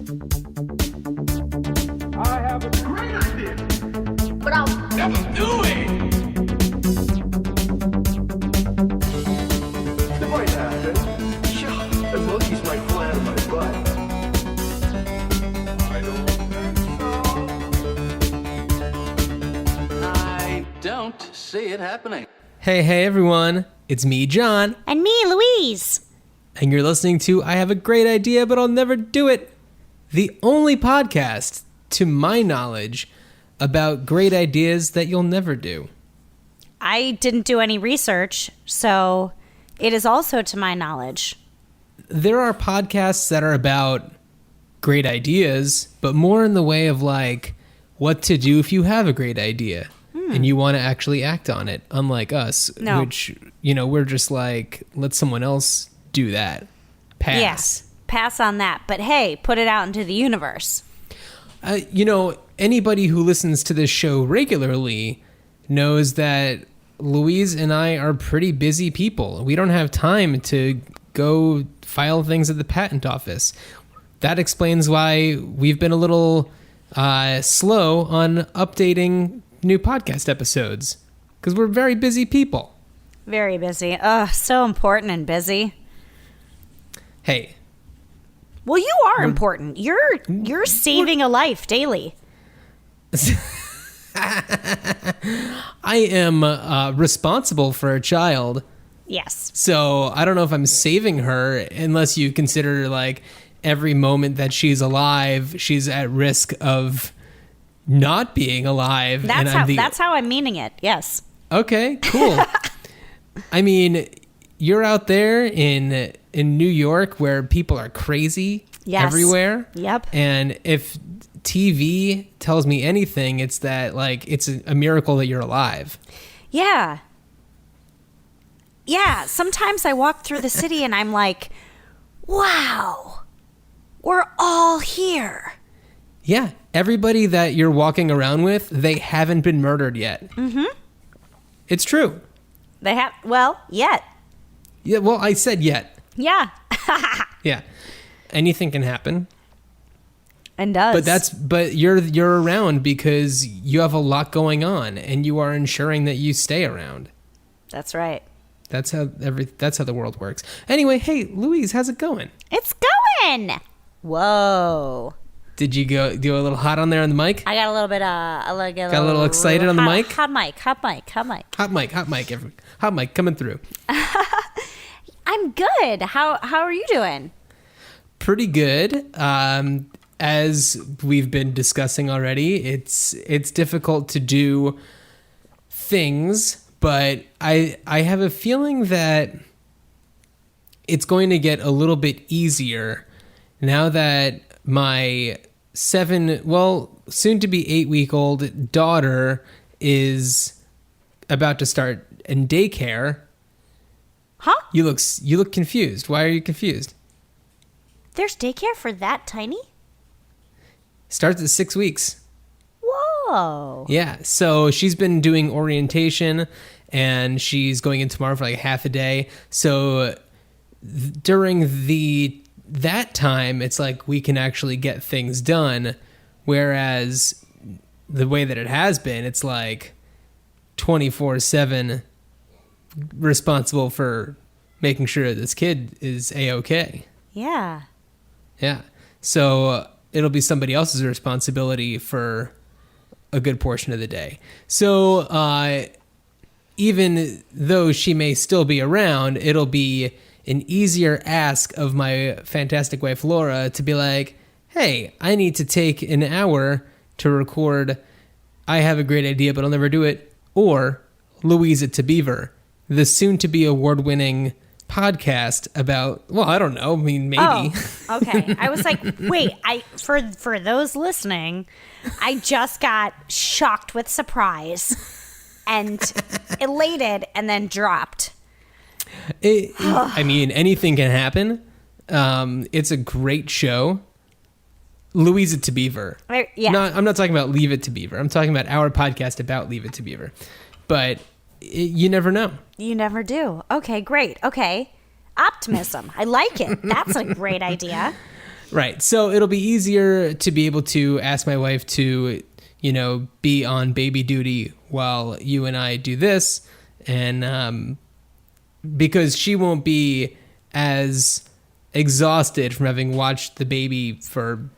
I have a great idea. But I'll never do it. It might happen. Sure, the monkeys might fly out of my butt. I don't think so. I don't see it happening. Hey everyone, it's me, John, And me, Louise. and you're listening to I Have a Great Idea, But I'll Never Do It, the only podcast, to my knowledge, about great ideas that you'll never do. I didn't do any research, so it is also to my knowledge. There are podcasts that are about great ideas, but more in the way of like what to do if you have a great idea and you want to actually act on it, unlike us, No. which, we're just like, let someone else do that. Pass. Yes, pass on that. But hey, put it out into the universe. Anybody who listens to this show regularly knows that Louise and I are pretty busy people. We don't have time to go file things at the patent office. That explains why we've been a little slow on updating new podcast episodes, because we're very busy people. Very busy. Ugh, so important and busy. Hey, Well, you are important. You're saving a life daily. I am responsible for a child. Yes. So I don't know if I'm saving her, unless you consider like every moment that she's alive, she's at risk of not being alive. That's how I'm meaning it. Yes. Okay, cool. I mean, you're out there in New York where people are crazy everywhere. Yep. And if TV tells me anything, it's that like it's a miracle that you're alive. Yeah. Yeah. Sometimes I walk through the city and I'm like, wow, we're all here. Yeah, everybody that you're walking around with, they haven't been murdered yet. Mm-hmm. It's true. They have, yet. Yeah, well, I said yet. Yeah. Yeah. Anything can happen. And does. But you're around because you have a lot going on and you are ensuring that you stay around. That's right. That's how the world works. Anyway, hey, Louise, how's it going? It's going. Whoa. Did you go do a little hot on there on the mic? I got a little bit, Got a little excited on the mic? Hot mic. Hot mic coming through. I'm good. How are you doing? Pretty good. As we've been discussing already, it's difficult to do things, but I have a feeling that it's going to get a little bit easier now that my soon to be 8-week-old daughter is about to start in daycare. Huh? You look confused. Why are you confused? There's daycare for that tiny? Starts at 6 weeks. Whoa. Yeah, so she's been doing orientation, and she's going in tomorrow for like half a day. So during that time, it's like we can actually get things done, whereas the way that it has been, it's like 24/7 responsible for making sure this kid is A-okay. Yeah. Yeah. So it'll be somebody else's responsibility for a good portion of the day. So even though she may still be around, it'll be an easier ask of my fantastic wife, Laura, to be like, hey, I need to take an hour to record I Have a Great Idea, But I'll Never Do It, or Louise to Beaver, the soon-to-be award-winning podcast about, well, I don't know, I mean, maybe. Oh, okay. I was like, wait, for those listening, I just got shocked with surprise and elated and then dropped. I mean, anything can happen. It's a great show. Louise to Beaver. Yeah. I'm not talking about Leave It to Beaver. I'm talking about our podcast about Leave It to Beaver. But you never know. You never do. Okay, great. Okay. Optimism. I like it. That's a great idea. Right. So it'll be easier to be able to ask my wife to, be on baby duty while you and I do this. And because she won't be as exhausted from having watched the baby for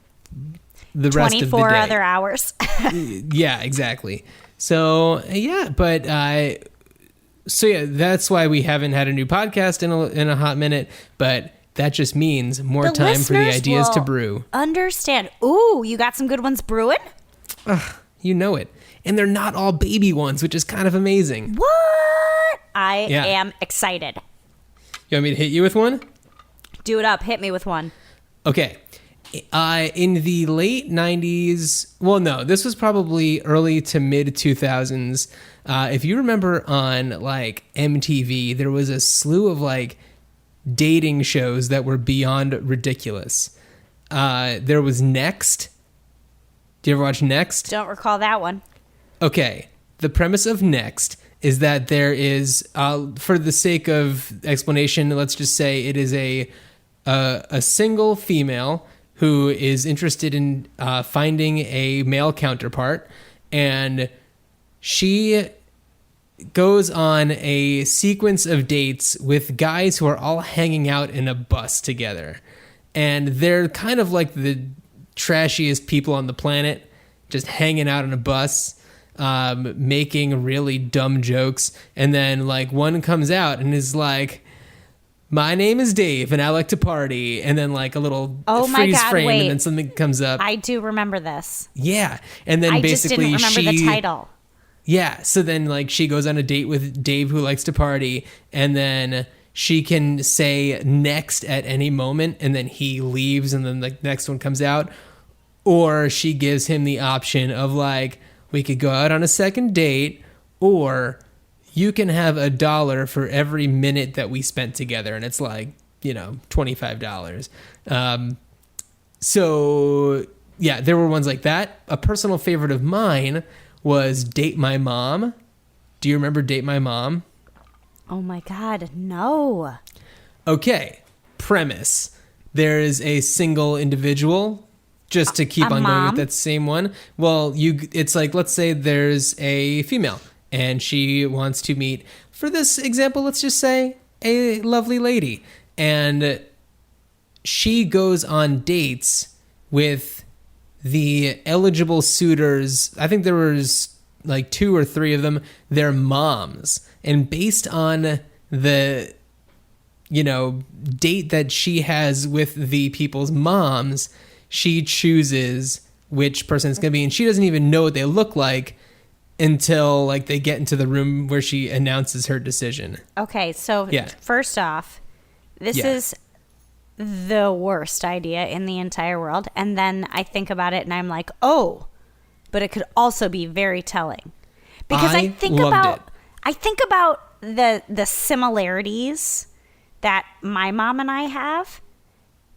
the rest of the day. 24 other hours. Yeah, exactly. So, yeah, but that's why we haven't had a new podcast in a hot minute, but that just means more time for the ideas to brew. Understand. Ooh, you got some good ones brewing? You know it. And they're not all baby ones, which is kind of amazing. What? I am excited. You want me to hit you with one? Do it up. Hit me with one. Okay. In the late 90s, well, no, this was probably early to mid 2000s. If you remember on like MTV, there was a slew of like dating shows that were beyond ridiculous. There was Next. Do you ever watch Next? Don't recall that one. Okay. The premise of Next is that there is, for the sake of explanation, let's just say it is a single female who is interested in finding a male counterpart, and she goes on a sequence of dates with guys who are all hanging out in a bus together. And they're kind of like the trashiest people on the planet, just hanging out on a bus, making really dumb jokes. And then like one comes out and is like, my name is Dave and I like to party. And then like a little freeze frame and then something comes up. I do remember this. Yeah. And then I basically just didn't remember the title. Yeah. So then like she goes on a date with Dave who likes to party, and then she can say next at any moment, and then he leaves and then the next one comes out. Or she gives him the option of like, we could go out on a second date, or you can have $1 for every minute that we spent together. And it's like, $25. So yeah, there were ones like that. A personal favorite of mine was Date My Mom. Do you remember Date My Mom? Oh my God, no. Okay, premise. There is a single individual, just to keep on going with that same one. Well, it's like, let's say there's a female and she wants to meet, for this example, let's just say a lovely lady. And she goes on dates with the eligible suitors. I think there was like 2 or 3 of them, their moms. And based on the, date that she has with the people's moms, she chooses which person it's going to be. And she doesn't even know what they look like until like they get into the room where she announces her decision. Okay, so first off, this is the worst idea in the entire world. And then I think about it and I'm like, oh, but it could also be very telling. Because I think about the similarities that my mom and I have.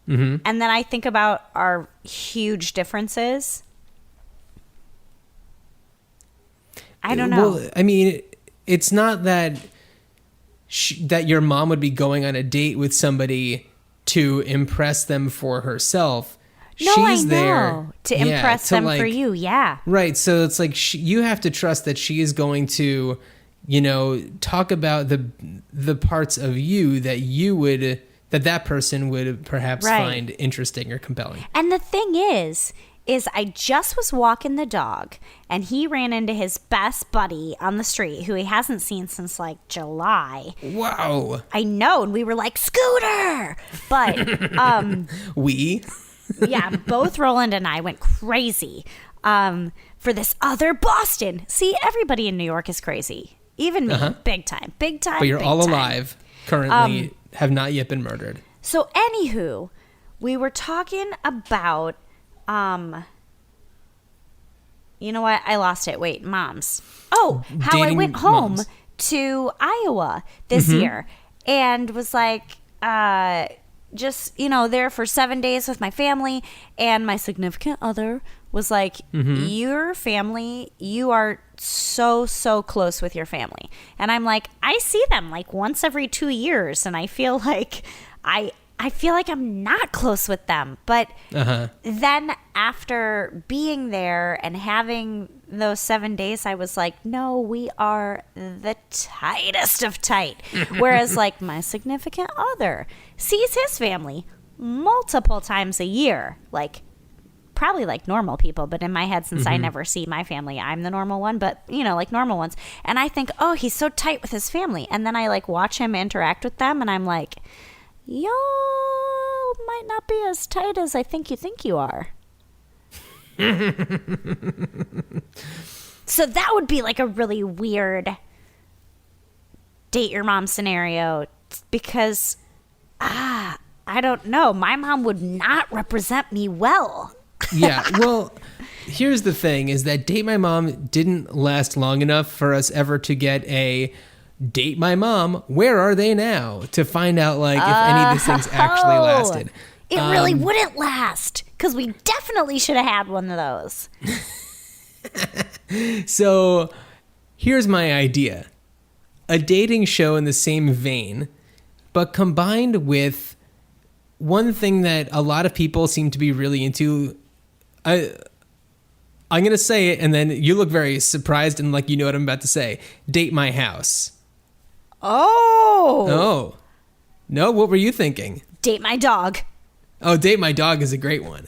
Mm-hmm. And then I think about our huge differences. I don't know. Well, I mean, it's not that that your mom would be going on a date with somebody to impress them for herself. No, She's I know. there to impress them for you, yeah. Right, so it's like you have to trust that she is going to, talk about the parts of you that that person would perhaps find interesting or compelling. And the thing is I just was walking the dog and he ran into his best buddy on the street who he hasn't seen since like July. Wow. I know. And we were like, Scooter. But yeah, both Roland and I went crazy for this other Boston. See, everybody in New York is crazy. Even me. Big time. Big time. But you're all alive currently, have not yet been murdered. So anywho, we were talking about you know what? I lost it. Wait, moms. Oh, how Dating I went home moms. to Iowa this year and was like, just, there for 7 days with my family. And my significant other was like, your family, you are so, so close with your family. And I'm like, I see them like once every 2 years. And I feel like I feel like I'm not close with them. But then after being there and having those 7 days, I was like, no, we are the tightest of tight. Whereas like my significant other sees his family multiple times a year, like probably like normal people, but in my head, since I never see my family, I'm the normal one, but like normal ones. And I think, oh, he's so tight with his family. And then I like watch him interact with them and I'm like, y'all might not be as tight as I think you are. So that would be like a really weird date your mom scenario because, I don't know. My mom would not represent me well. Yeah, well, here's the thing is that Date My Mom didn't last long enough for us ever to get a Date My Mom, where are they now? To find out like if any of these things actually lasted. It really wouldn't last because we definitely should have had one of those. So here's my idea. A dating show in the same vein, but combined with one thing that a lot of people seem to be really into. I'm going to say it, and then you look very surprised and like you know what I'm about to say. Date My House. Oh. No, what were you thinking? Date My Dog. Oh, Date My Dog is a great one.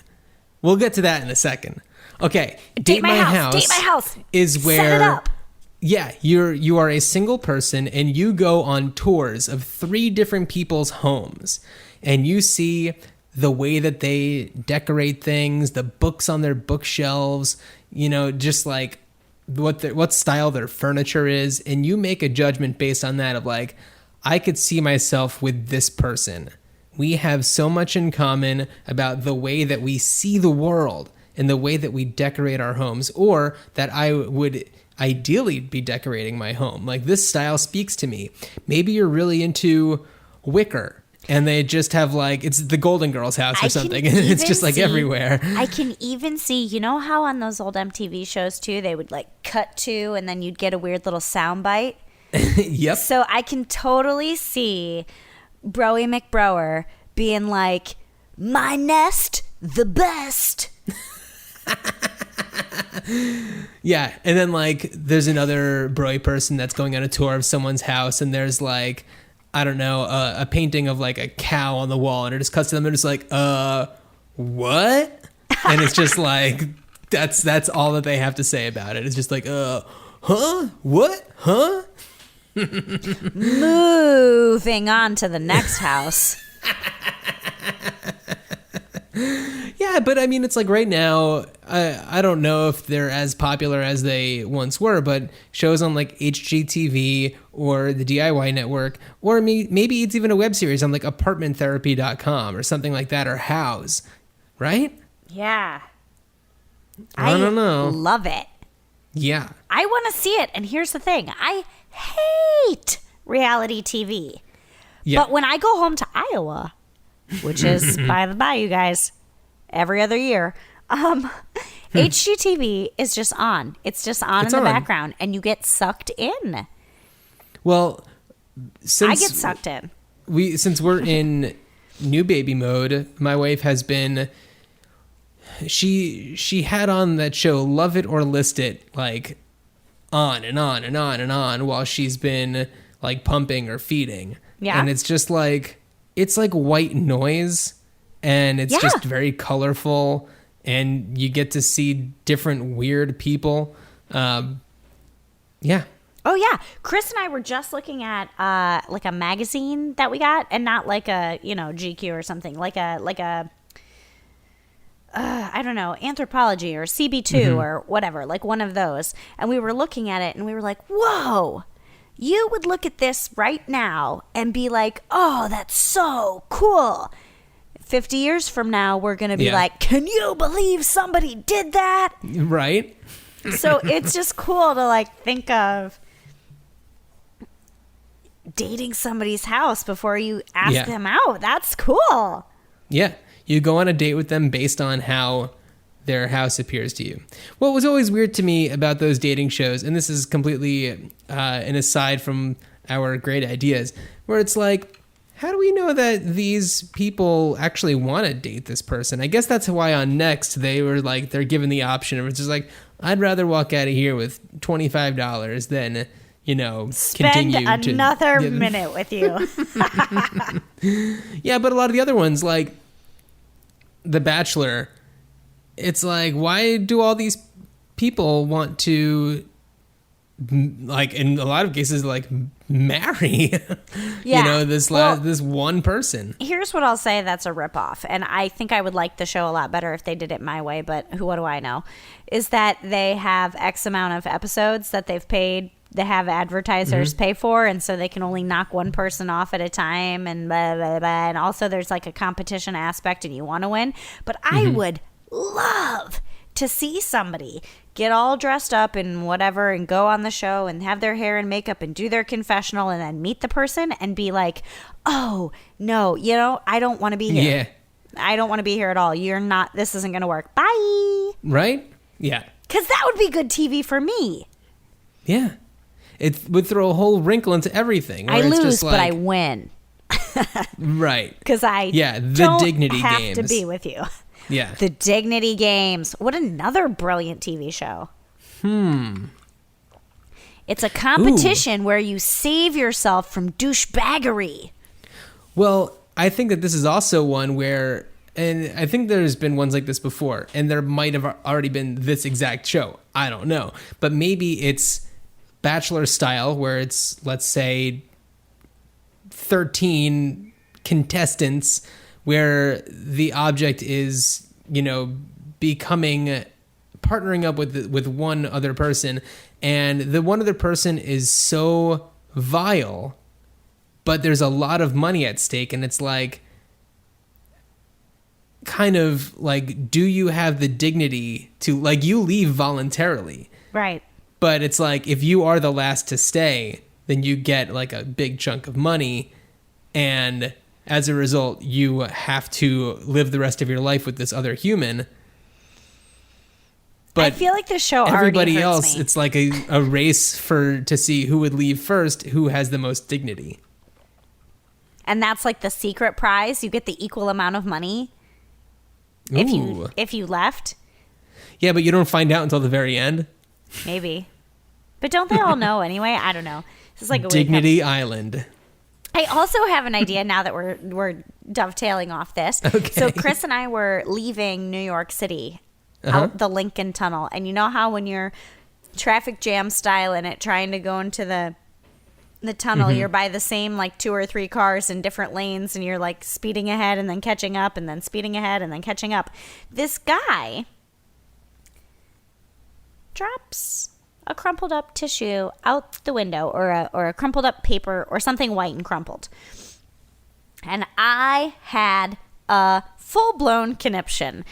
We'll get to that in a second. Okay, Date My House. Date My House. Is where... Set it up. Yeah, you are a single person and you go on tours of 3 different people's homes and you see the way that they decorate things, the books on their bookshelves, just like what style their furniture is, and you make a judgment based on that of like, I could see myself with this person. We have so much in common about the way that we see the world and the way that we decorate our homes, or that I would ideally be decorating my home. Like this style speaks to me. Maybe you're really into wicker and they just have like, it's the Golden Girls house or something. And it's just like everywhere. I can even see, you know how on those old MTV shows too, they would like cut to and then you'd get a weird little sound bite. Yep. So I can totally see Broy McBrower being like, my nest, the best. Yeah, and then like there's another Broy person that's going on a tour of someone's house and there's like, I don't know, a painting of like a cow on the wall and it just cuts to them and it's like, what? And it's just like, that's all that they have to say about it. It's just like, huh? What? Huh? Moving on to the next house. Yeah, but I mean, it's like right now, I don't know if they're as popular as they once were, but shows on like HGTV or the DIY network, or maybe it's even a web series on like apartmenttherapy.com or something like that, or House, right? Yeah. I don't know. Love it. Yeah. I want to see it. And here's the thing. I hate reality TV. Yeah. But when I go home to Iowa, which is, by the by, you guys, every other year, HGTV is just on. It's just on in the background, and you get sucked in. Well, I get sucked in. Since we're in new baby mode, my wife has been... She had on that show Love It or List It, like, on and on and on and on while she's been, like, pumping or feeding. Yeah. And it's just like... It's like white noise, and it's just very colorful, and you get to see different weird people. Yeah. Oh, yeah. Chris and I were just looking at like a magazine that we got, and not like a, GQ or something, like a I don't know, Anthropology or CB2 or whatever, like one of those. And we were looking at it, and we were like, whoa. You would look at this right now and be like, oh, that's so cool. 50 years from now, we're going to be like, can you believe somebody did that? Right. So it's just cool to like think of dating somebody's house before you ask them out. That's cool. Yeah. You go on a date with them based on how their house appears to you. What was always weird to me about those dating shows, and this is completely an aside from our great ideas, where it's like, how do we know that these people actually want to date this person? I guess that's why on Next they were like, they're given the option of it's just like, I'd rather walk out of here with $25 than, you know, Spend another minute with you. Yeah, but a lot of the other ones, like The Bachelor, it's like, why do all these people want to, like, in a lot of cases, like, marry, Yeah. you know, this one person? Here's what I'll say that's a ripoff, and I think I would like the show a lot better if they did it my way, but what do I know? Is that they have X amount of episodes that they've paid, they have advertisers pay for, and so they can only knock one person off at a time, and blah, blah, blah. And also there's like a competition aspect and you want to win. But I would love to see somebody get all dressed up and whatever and go on the show and have their hair and makeup and do their confessional and then meet the person and be like, oh, no, you know, I don't want to be here. Yeah. I don't want to be here at all. You're not, this isn't going to work. Bye. Right? Yeah. Because that would be good TV for me. Yeah. It would throw a whole wrinkle into everything. I it's lose, just like, but I win. Right. Because I the dignity have games. to be with you. Yeah. The Dignity Games. What another brilliant TV show. It's a competition where you save yourself from douchebaggery. Well, I think that this is also one where, and I think there's been ones like this before, and there might have already been this exact show. I don't know. But maybe it's Bachelor style, where it's, let's say, 13 contestants, where the object is, you know, partnering up with one other person, and the one other person is so vile, but there's a lot of money at stake, and it's like, kind of like, do you have the dignity to, like, you leave voluntarily, Right. but it's like, if you are the last to stay, then you get like a big chunk of money, and as a result, you have to live the rest of your life with this other human. But I feel like the show everybody already hurts else, me. it's like a race to see who would leave first, who has the most dignity. And that's like the secret prize. You get the equal amount of money Ooh. if you left. Yeah, but you don't find out until the very end. Maybe. But don't they all know anyway? I don't know. This is like a Dignity Island. I also have an idea now that we're dovetailing off this. Okay. So Chris and I were leaving New York City out the Lincoln Tunnel. And you know how when you're traffic jam style in it, trying to go into the tunnel, you're by the same like 2 or 3 cars in different lanes, and you're like speeding ahead and then catching up and then speeding ahead and then catching up. This guy drops a crumpled up tissue out the window, or a crumpled up paper or something white and crumpled. And I had a full-blown conniption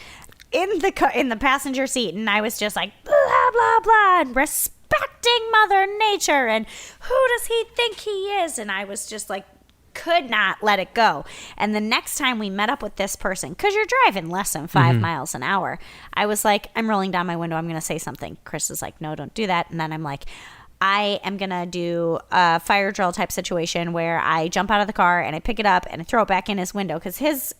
in the passenger seat, and I was just like, blah, blah, blah, and respecting Mother Nature, and who does he think he is? And I was just like, could not let it go. And the next time we met up with this person, because you're driving less than 5 miles an hour, I was like, I'm rolling down my window, I'm going to say something. Chris is like, no, don't do that. And then I'm like, I am going to do a fire drill type situation where I jump out of the car and I pick it up and I throw it back in his window, because his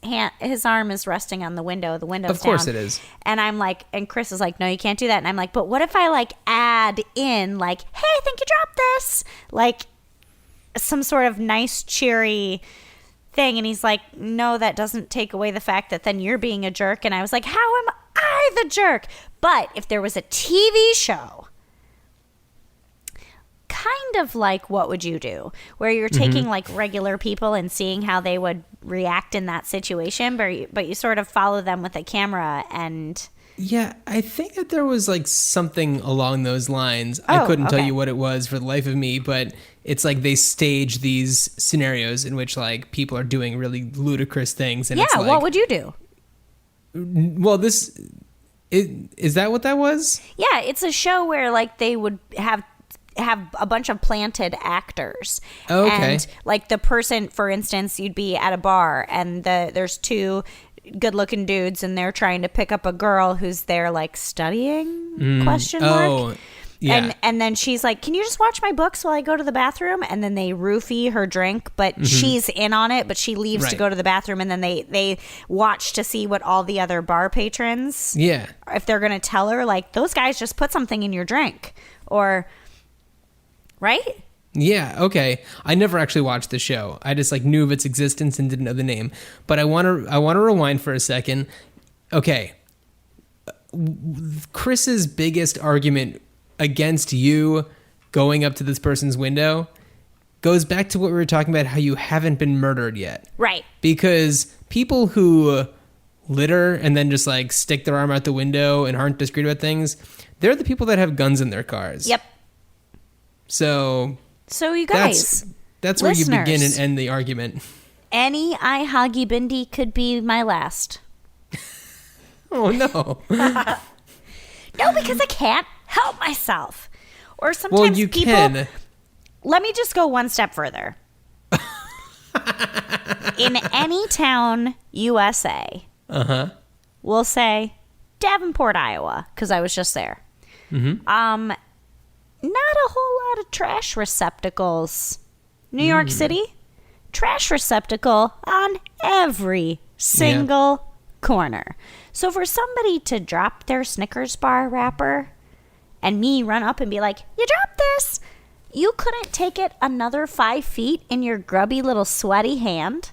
arm is resting on the window. The window's down. Of course it is. And I'm like, and Chris is like, no, you can't do that. And I'm like, but what if I like add in like, hey, I think you dropped this, like some sort of nice, cheery thing. And he's like, no, that doesn't take away the fact that then you're being a jerk. And I was like, how am I the jerk? But if there was a TV show, kind of like What Would You Do, where you're taking like regular people and seeing how they would react in that situation, but you sort of follow them with a camera. And Yeah, I think that there was like something along those lines. I couldn't tell okay. you what it was for the life of me, but it's like they stage these scenarios in which like people are doing really ludicrous things. And yeah, it's like, what would you do? Well, is that what that was? Yeah, it's a show where like they would have a bunch of planted actors. Oh, okay. And like the person, for instance, you'd be at a bar and there's 2 good-looking dudes and they're trying to pick up a girl who's there like studying ? Oh, Yeah. And then she's like, can you just watch my books while I go to the bathroom? And then they roofie her drink, but she's in on it, but she leaves to Right. go to the bathroom. And then they watch to see what all the other bar patrons, Yeah. if they're going to tell her, like, those guys just put something in your drink. Or, right? Yeah, okay. I never actually watched the show. I just like knew of its existence and didn't know the name. But I want to rewind for a second. Okay. Chris's biggest argument against you going up to this person's window goes back to what we were talking about, how you haven't been murdered yet. Right. Because people who litter and then just like stick their arm out the window and aren't discreet about things, they're the people that have guns in their cars. Yep. So you guys, that's where you begin and listeners, end the argument. any I Hagi Bindi could be my last. Oh, no. No, because I can't help myself. Or sometimes Well, you people... can. Let me just go one step further. In any town, USA, we'll say Davenport, Iowa, because I was just there. Not a whole lot of trash receptacles. New York City, trash receptacle on every single corner. So for somebody to drop their Snickers bar wrapper and me run up and be like, you dropped this, you couldn't take it another 5 feet in your grubby little sweaty hand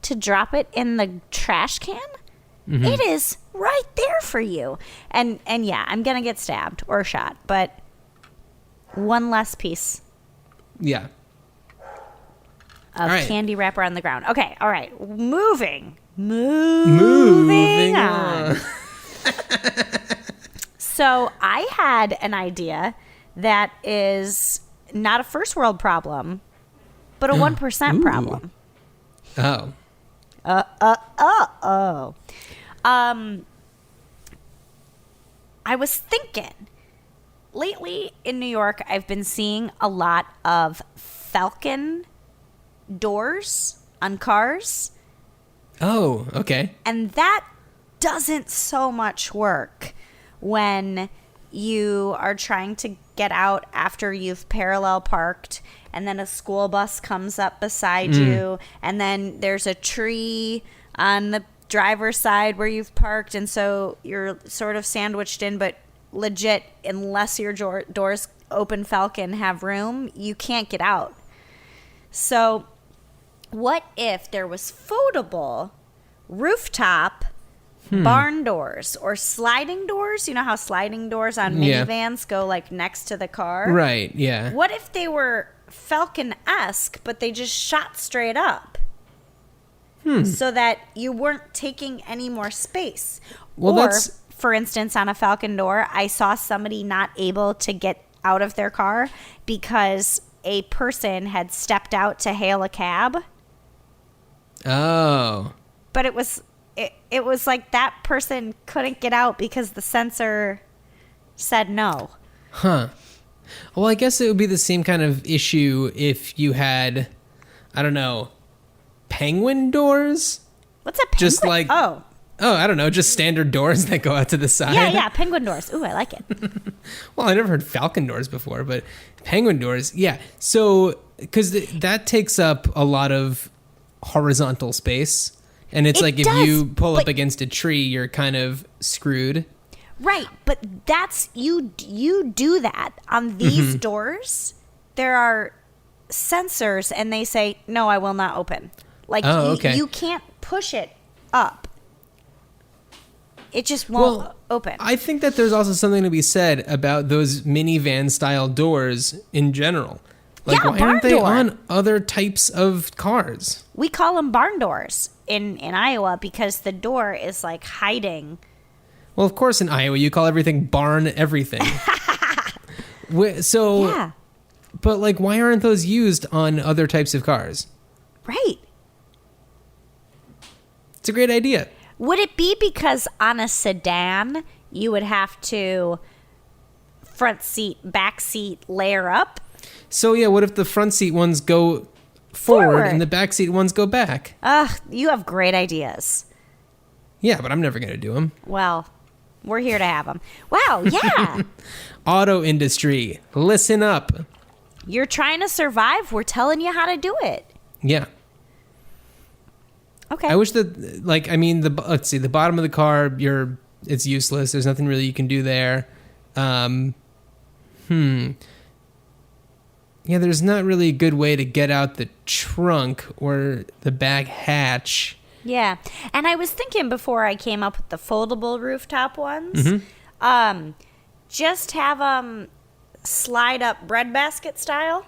to drop it in the trash can? It is right there for you. And yeah, I'm going to get stabbed or shot, but one less piece Yeah. of All right. candy wrapper on the ground. Okay, all right. Moving on. So I had an idea that is not a first world problem, but a 1% problem. Oh. I was thinking, lately in New York, I've been seeing a lot of Falcon doors on cars, Oh, okay. and that doesn't so much work when you are trying to get out after you've parallel parked, and then a school bus comes up beside you, and then there's a tree on the driver's side where you've parked, and so you're sort of sandwiched in, but legit, unless your doors open Falcon have room, you can't get out. So what if there was foldable rooftop barn doors or sliding doors? You know how sliding doors on Yeah. minivans go like next to the car? Right, yeah. What if they were Falcon-esque, but they just shot straight up? So that you weren't taking any more space. Well, or, that's- for instance, on a Falcon door, I saw somebody not able to get out of their car because a person had stepped out to hail a cab. Oh. But it was like that person couldn't get out because the sensor said no. Huh. Well, I guess it would be the same kind of issue if you had, I don't know, penguin doors? What's a penguin? Just like- oh I don't know, just standard doors that go out to the side. yeah, penguin doors. Ooh, I like it. Well, I never heard falcon doors before, but penguin doors, yeah. So, because that takes up a lot of horizontal space. And it's It like if does, you pull up but- against a tree, you're kind of screwed. Right, but that's you do that on these doors. There are sensors, and they say no, I will not open. Like okay. you can't push it up. It just won't open. I think that there's also something to be said about those minivan style doors in general. Like, Yeah, why barn aren't they door. on other types of cars? We call them barn doors in Iowa because the door is like hiding. Well, of course, in Iowa, you call everything barn everything. So, Yeah, but like, why aren't those used on other types of cars? right. It's a great idea. Would it be because on a sedan you would have to front seat, back seat, layer up? So, yeah, what if the front seat ones go forward Forward. and the back seat ones go back? Ugh, you have great ideas. Yeah, but I'm never going to do them. Well, We're here to have them. Wow, yeah. Auto industry, listen up. You're trying to survive. We're telling you how to do it. Yeah. Okay. I wish that, like, I mean, let's see, the bottom of the car, it's useless. There's nothing really you can do there. Yeah, there's not really a good way to get out the trunk or the back hatch. Yeah. And I was thinking before I came up with the foldable rooftop ones, just have them slide up breadbasket style.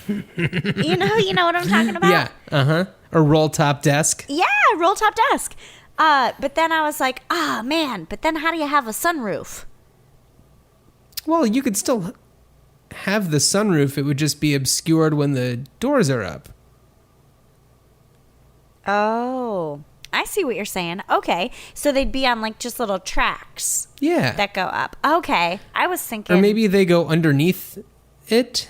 you know what I'm talking about? Yeah, a roll top desk. Yeah, roll top desk. But then I was like, man, but then how do you have a sunroof? Well, you could still have the sunroof. It would just be obscured when the doors are up. Oh, I see what you're saying. Okay, so they'd be on like just little tracks. Yeah. That go up. Okay, I was thinking. Or maybe they go underneath it.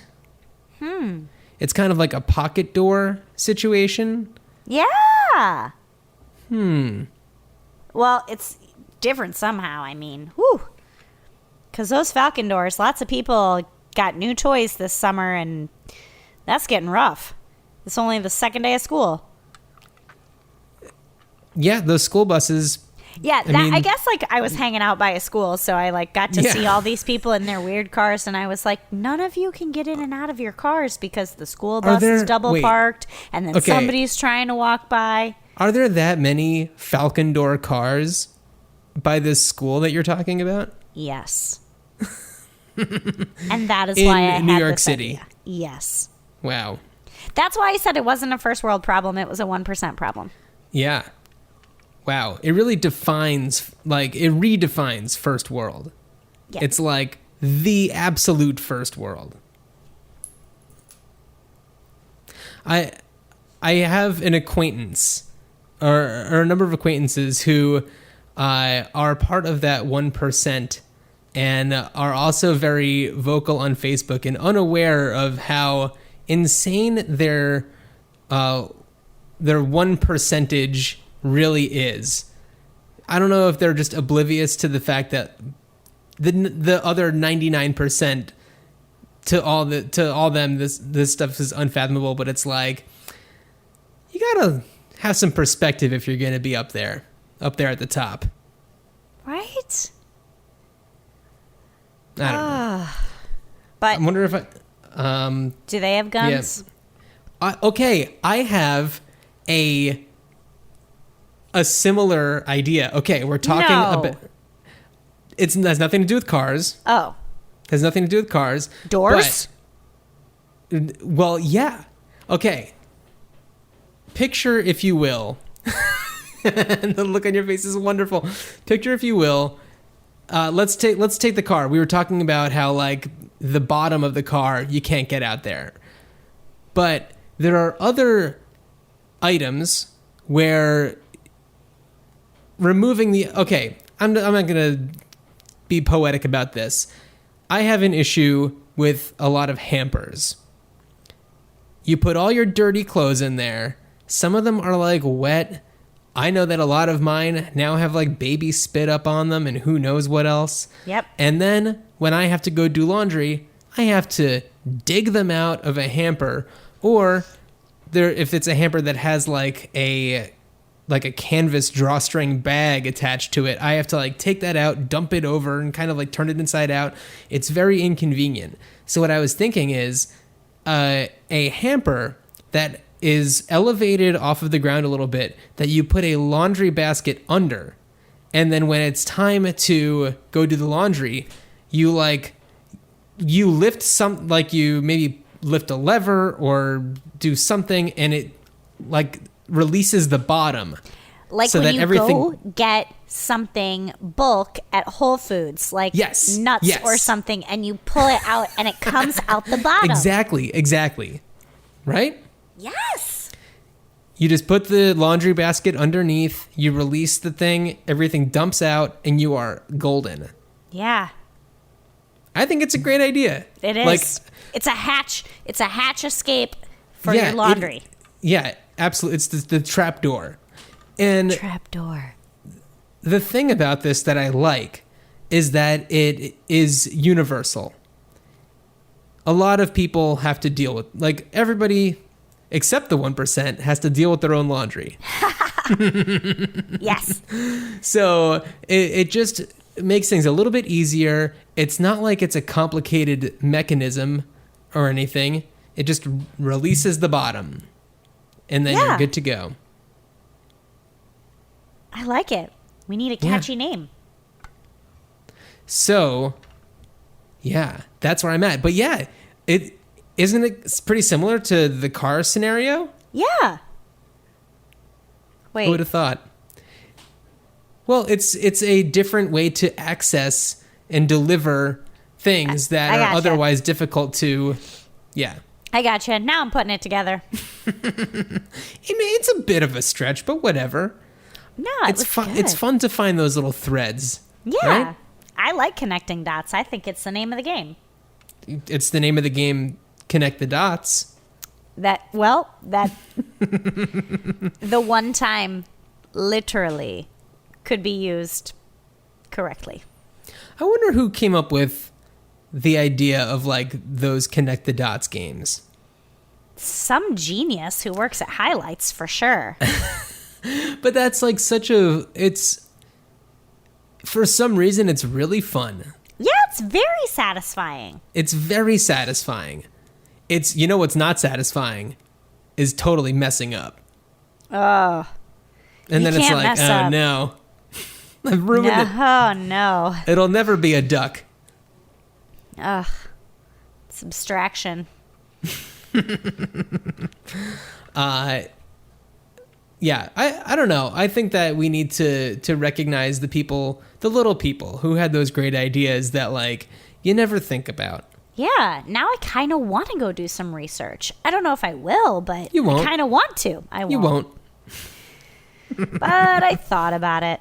It's kind of like a pocket door situation. Yeah. Well, it's different somehow. I mean, whew. Because those Falcon doors, lots of people got new toys this summer, and that's getting rough. It's only the second day of school. Yeah, those school buses. Yeah, I guess like I was hanging out by a school, so I like got to see all these people in their weird cars, and I was like, none of you can get in and out of your cars because the school bus is double parked, and then somebody's trying to walk by. Are there that many Falcon door cars by this school that you're talking about? Yes. And that is why I had New York this City. idea. Yes. Wow. That's why I said it wasn't a first world problem. It was a 1% problem. Yeah. Wow. It really redefines first world. Yeah. It's like the absolute first world. I have an acquaintance or a number of acquaintances who are part of that 1% and are also very vocal on Facebook and unaware of how insane their 1% really is. I don't know if they're just oblivious to the fact that the other 99% to all them this stuff is unfathomable, but it's like you gotta have some perspective if you're gonna be up there at the top, right? I don't know. But I wonder if do they have guns? Yeah. Okay, I have a similar idea. Okay, we're talking about. It has nothing to do with cars. Oh. Has nothing to do with cars. Doors? But, well, yeah. Okay. Picture, if you will. And the look on your face is wonderful. Picture, if you will. Let's take the car. We were talking about how like the bottom of the car you can't get out there, but there are other items where removing the I'm not gonna be poetic about this. I have an issue with a lot of hampers. You put all your dirty clothes in there. Some of them are like wet. I know that a lot of mine now have like baby spit up on them and who knows what else. Yep. And then when I have to go do laundry, I have to dig them out of a hamper, or if it's a hamper that has like a canvas drawstring bag attached to it, I have to like take that out, dump it over, and kind of like turn it inside out. It's very inconvenient. So what I was thinking is a hamper that is elevated off of the ground a little bit, that you put a laundry basket under, and then when it's time to go do the laundry, you lift some, like you maybe lift a lever or do something, and it like releases the bottom. Like so when you go get something bulk at Whole Foods, like nuts or something, and you pull it out and it comes out the bottom. Exactly. Right? Yes. You just put the laundry basket underneath, you release the thing, everything dumps out, and you are golden. Yeah. I think it's a great idea. It is. Like, it's a hatch escape for your laundry. Absolutely. It's the trap door. And trap door. The thing about this that I like, is that it is universal. A lot of people have to deal with, like, everybody except the 1% has to deal with their own laundry. Yes. So it just makes things a little bit easier. It's not like it's a complicated mechanism or anything. It just releases the bottom, and then you're good to go. I like it. We need a catchy name. So, yeah, that's where I'm at. But yeah, isn't it pretty similar to the car scenario? Yeah. Wait. Who would have thought? Well, it's a different way to access and deliver things that I are gotcha. otherwise difficult to. Yeah. I gotcha. Now I'm putting it together. It's a bit of a stretch, but whatever. No, It's fun. It's fun to find those little threads. Yeah. Right? I like connecting dots. I think it's the name of the game. It's the name of the game. Connect the dots. The one time literally could be used correctly. I wonder who came up with the idea of like those connect the dots games. Some genius who works at Highlights for sure. But that's like it's for some reason it's really fun. Yeah, it's very satisfying. It's very satisfying. It's, you know what's not satisfying is totally messing up. Oh. And You then it's can't like, mess oh up. no. I've ruined it. Oh no. It'll never be a duck. Ugh. It's abstraction. Yeah, I don't know. I think that we need to recognize the people, the little people who had those great ideas that like you never think about. Yeah, now I kind of want to go do some research. I don't know if I will, but You won't. I kind of want to. I won't. You won't. But I thought about it.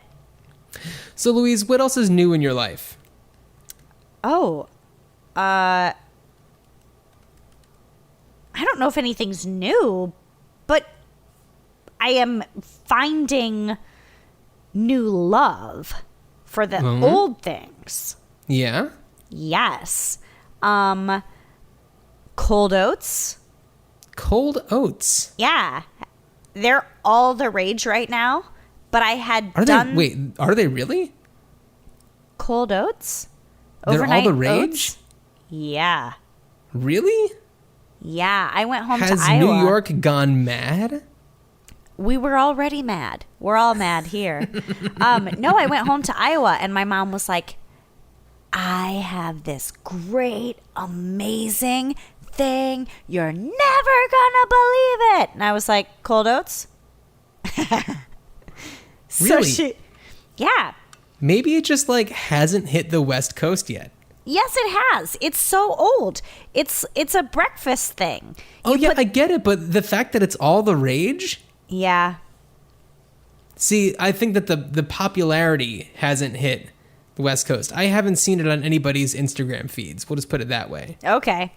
So Louise, what else is new in your life? Oh, I don't know if anything's new, but I am finding new love for the old things. Yeah? Yes. Cold oats. Cold oats. Yeah. They're all the rage right now, but I had Are done are they really? cold oats? They're all Overnight the rage? oats? Yeah. Really? Yeah, I went home Has to Iowa. New York gone mad? We were already mad. We're all mad here. No, I went home to Iowa and my mom was like, I have this great, amazing thing. You're never gonna believe it. And I was like, cold oats? Really? Yeah. Maybe it just like hasn't hit the West Coast yet. Yes, it has. It's so old. It's a breakfast thing. Oh yeah, I get it, but the fact that it's all the rage? Yeah. See, I think that the popularity hasn't hit the West Coast. I haven't seen it on anybody's Instagram feeds. We'll just put it that way. Okay.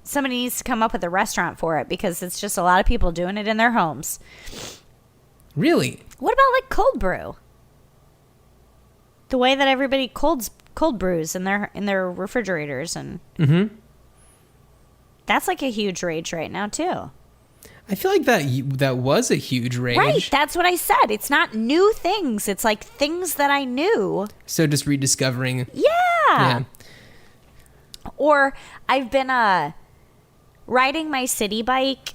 Somebody needs to come up with a restaurant for it because it's just a lot of people doing it in their homes. Really? What about like cold brew? The way that everybody cold brews in their refrigerators and that's like a huge rage right now too. I feel like that was a huge rage. Right, that's what I said. It's not new things. It's like things that I knew. So just rediscovering. Yeah. Or I've been riding my city bike,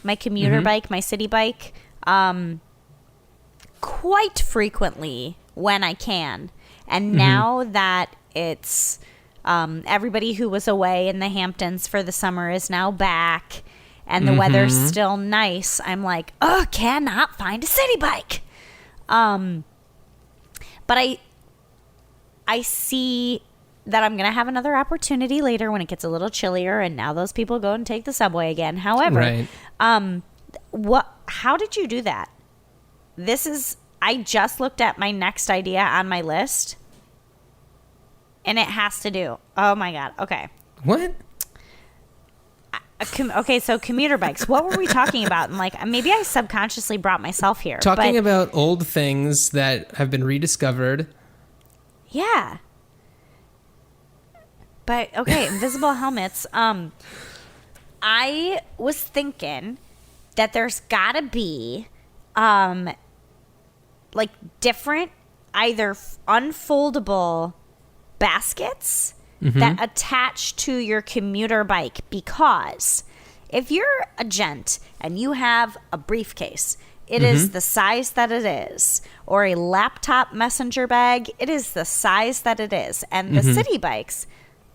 my commuter bike, my city bike, quite frequently when I can. And now that it's everybody who was away in the Hamptons for the summer is now back and the weather's still nice, I'm like, oh, cannot find a city bike. But I see that I'm going to have another opportunity later when it gets a little chillier and now those people go and take the subway again. However, how did you do that? I just looked at my next idea on my list and it has to do. Oh my God. Okay. What? Okay, so commuter bikes. What were we talking about? And like, maybe I subconsciously brought myself here. Talking about old things that have been rediscovered. Yeah. But okay, invisible helmets. I was thinking that there's gotta be like different either unfoldable baskets that attach to your commuter bike, because if you're a gent and you have a briefcase, it is the size that it is, or a laptop messenger bag, it is the size that it is. And the city bikes,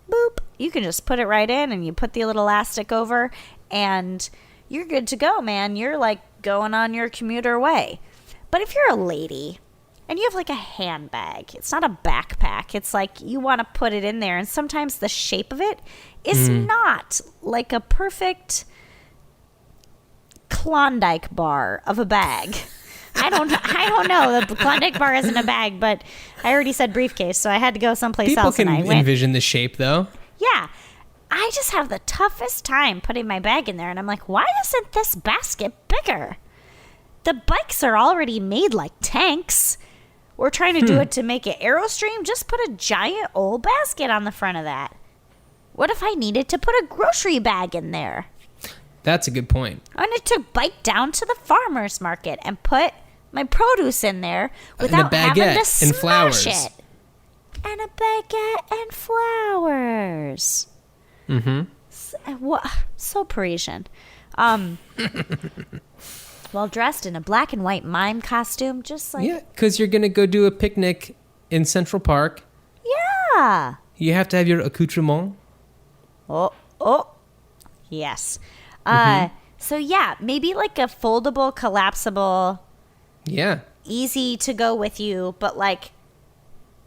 boop, you can just put it right in and you put the little elastic over and you're good to go, man. You're like going on your commuter way. But if you're a lady and you have like a handbag, it's not a backpack. It's like you want to put it in there. And sometimes the shape of it is not like a perfect Klondike bar of a bag. I don't know. The Klondike bar isn't a bag, but I already said briefcase, so I had to go someplace else. People can envision the shape, though. Yeah. I just have the toughest time putting my bag in there, and I'm like, why isn't this basket bigger? The bikes are already made like tanks. We're trying to do it to make it Aerostream. Just put a giant old basket on the front of that. What if I needed to put a grocery bag in there? That's a good point. I wanted to bike down to the farmer's market and put my produce in there without having to smash and flowers. it. And a baguette and flowers. So Parisian. Well dressed in a black and white mime costume, just like... Yeah, because you're going to go do a picnic in Central Park. Yeah. You have to have your accoutrement. Oh. Yes. So yeah, maybe like a foldable, collapsible... Yeah. Easy to go with you, but like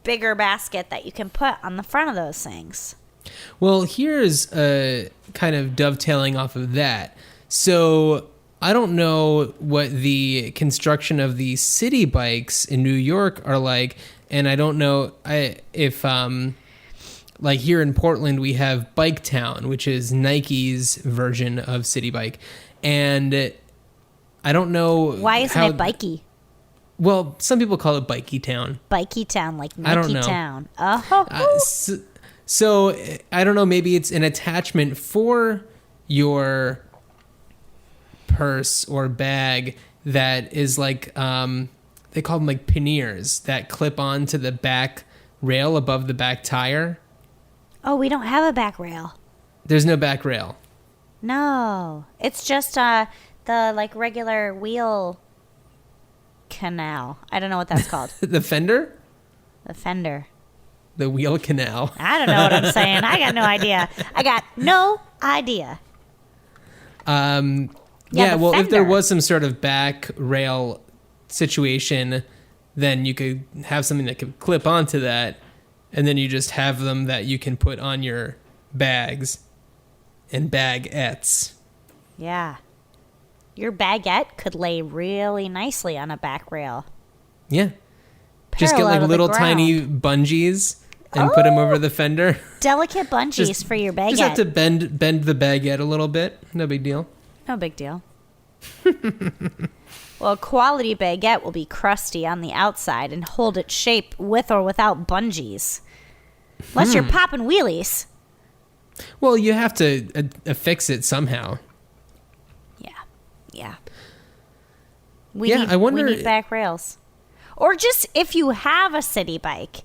bigger basket that you can put on the front of those things. Well, here's kind of dovetailing off of that. So I don't know what the construction of the city bikes in New York are like, and I don't know if like here in Portland we have Bike Town, which is Nike's version of City Bike, and I don't know why isn't it bikey. Well, some people call it Bikey Town. Bikey Town, like Nike I don't know. Town. So I don't know. Maybe it's an attachment for your purse or bag that is like they call them like panniers that clip onto the back rail above the back tire. Oh, we don't have a back rail. There's no back rail. No, it's just the like regular wheel canal. I don't know what that's called. The fender? The fender. The wheel canal. I don't know what I'm saying. I got no idea. Yeah, well, fender. if there was some sort of back rail situation, then you could have something that could clip onto that, and then you just have them that you can put on your bags and baguettes. Yeah. Your baguette could lay really nicely on a back rail. Yeah. Just get like little tiny bungees and put them over the fender. Delicate bungees for your baguette. Just have to bend the baguette a little bit. No big deal. No big deal. Well, a quality baguette will be crusty on the outside and hold its shape with or without bungees. Unless you're popping wheelies. Well, you have to affix it somehow. Yeah. I wonder. We need back rails. Or just if you have a city bike,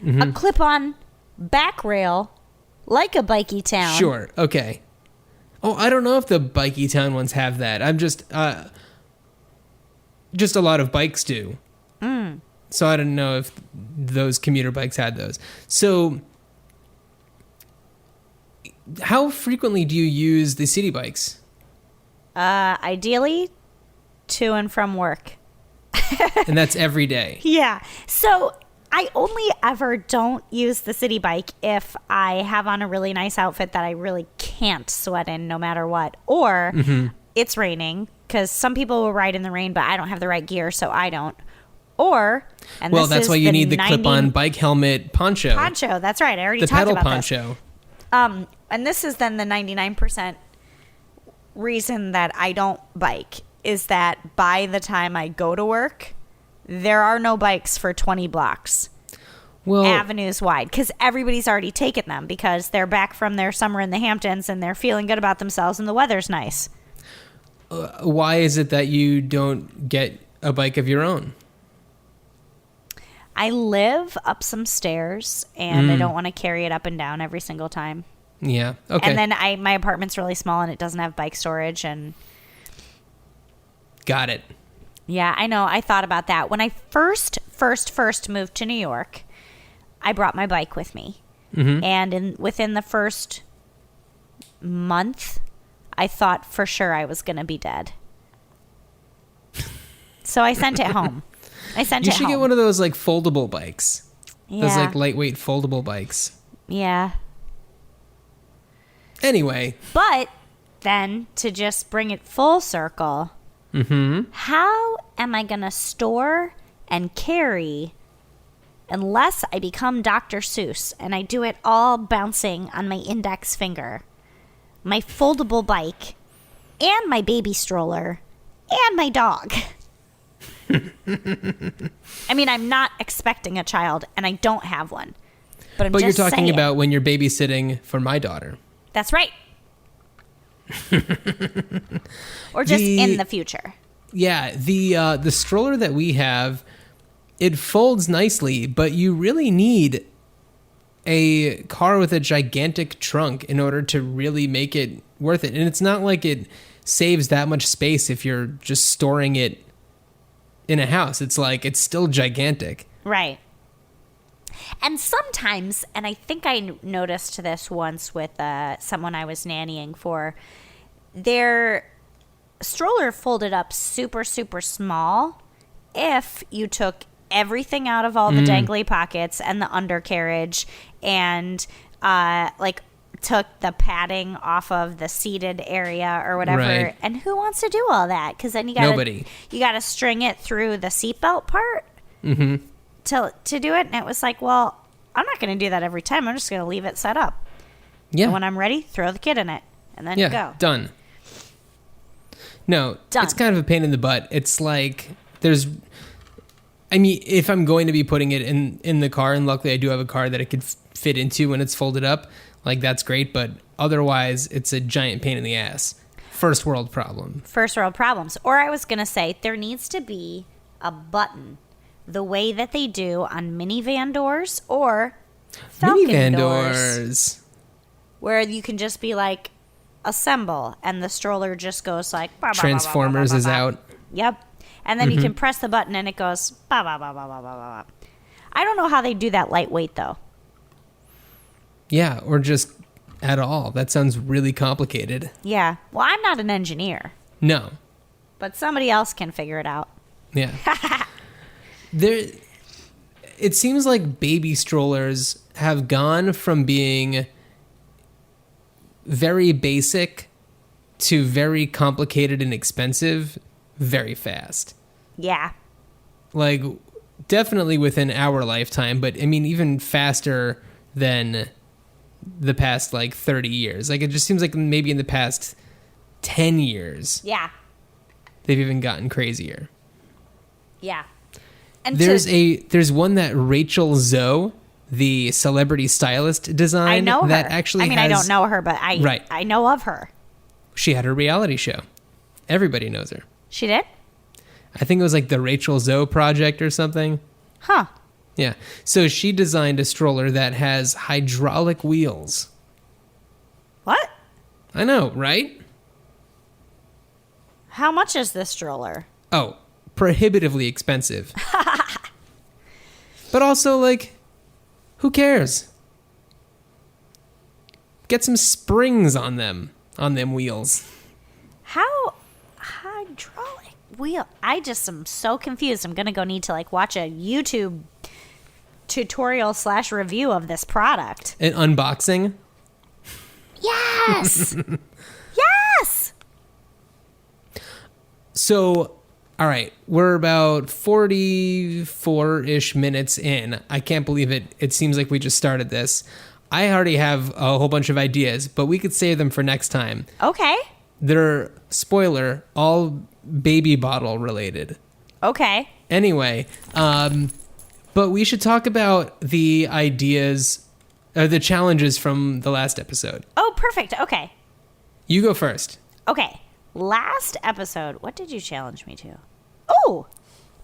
a clip-on back rail like a Bikey Town. Sure. Okay. Oh, I don't know if the Bikey Town ones have that. I'm just a lot of bikes do. So I don't know if those commuter bikes had those. So how frequently do you use the city bikes? Ideally, to and from work. And that's every day. Yeah. So I only ever don't use the city bike if I have on a really nice outfit that I really can't sweat in no matter what. Or it's raining, because some people will ride in the rain, but I don't have the right gear, so I don't. Or, and well, that's why you need the clip-on bike helmet poncho. Poncho, that's right. I already talked about about poncho. this. And this is then the 99% reason that I don't bike is that by the time I go to work, there are no bikes for 20 blocks. avenues wide because everybody's already taken them because they're back from their summer in the Hamptons and they're feeling good about themselves and the weather's nice. Why is it that you don't get a bike of your own? I live up some stairs and I don't want to carry it up and down every single time. Yeah. Okay. And then my apartment's really small and it doesn't have bike storage and got it. Yeah, I know. I thought about that. When I first moved to New York, I brought my bike with me. Mm-hmm. And within the first month, I thought for sure I was going to be dead. So I sent it home. You should get one of those like foldable bikes. Yeah. Those like lightweight foldable bikes. Yeah. Anyway. But then to just bring it full circle, how am I going to store and carry unless I become Dr. Seuss and I do it all bouncing on my index finger, my foldable bike, and my baby stroller, and my dog? I mean, I'm not expecting a child, and I don't have one. But you're talking about when you're babysitting for my daughter. That's right. Or just in the future. Yeah, the stroller that we have, it folds nicely, but you really need a car with a gigantic trunk in order to really make it worth it. And it's not like it saves that much space if you're just storing it in a house. It's like it's still gigantic. Right. And sometimes, and I think I noticed this once with someone I was nannying for, their stroller folded up super, super small if you took everything out of all the dangly pockets and the undercarriage and took the padding off of the seated area or whatever. Right. And who wants to do all that? Because then you got to string it through the seatbelt part to do it. And it was like, well, I'm not going to do that every time. I'm just going to leave it set up. Yeah. And when I'm ready, throw the kid in it and then go. Done. No, it's kind of a pain in the butt. It's like if I'm going to be putting it in the car, and luckily I do have a car that it could fit into when it's folded up, like that's great, but otherwise it's a giant pain in the ass. First world problem. First world problems. Or I was going to say there needs to be a button the way that they do on minivan doors or Falcon doors. Where you can just be like, assemble, and the stroller just goes like... Bah, bah, Transformers bah, bah, bah, bah, is bah. out. Yep. And then you can press the button and it goes... Bah, bah, bah, bah, bah, bah, bah. I don't know how they do that lightweight, though. Yeah, or just at all. That sounds really complicated. Yeah. Well, I'm not an engineer. No. But somebody else can figure it out. Yeah. It seems like baby strollers have gone from being very basic to very complicated and expensive very fast. Yeah. Like, definitely within our lifetime, but I mean, even faster than the past, 30 years. Like, it just seems like maybe in the past 10 years. Yeah. They've even gotten crazier. Yeah. And there's one that Rachel Zoe, the celebrity stylist, designed. I know her. That actually I don't know her, but I know of her. She had her reality show. Everybody knows her. She did? I think it was like the Rachel Zoe Project or something. Huh. Yeah. So she designed a stroller that has hydraulic wheels. What? I know, right? How much is this stroller? Oh, prohibitively expensive. But also, who cares? Get some springs on them wheels. How hydraulic wheel? I just am so confused. I'm gonna go need to watch a YouTube tutorial / review of this product. An unboxing? Yes. Yes. So, all right, we're about 44-ish minutes in. I can't believe it. It seems like we just started this. I already have a whole bunch of ideas, but we could save them for next time. Okay. They're, spoiler, all baby bottle related. Okay. Anyway, But we should talk about the ideas, the challenges from the last episode. Oh, perfect. Okay. You go first. Okay. Last episode, what did you challenge me to? Oh,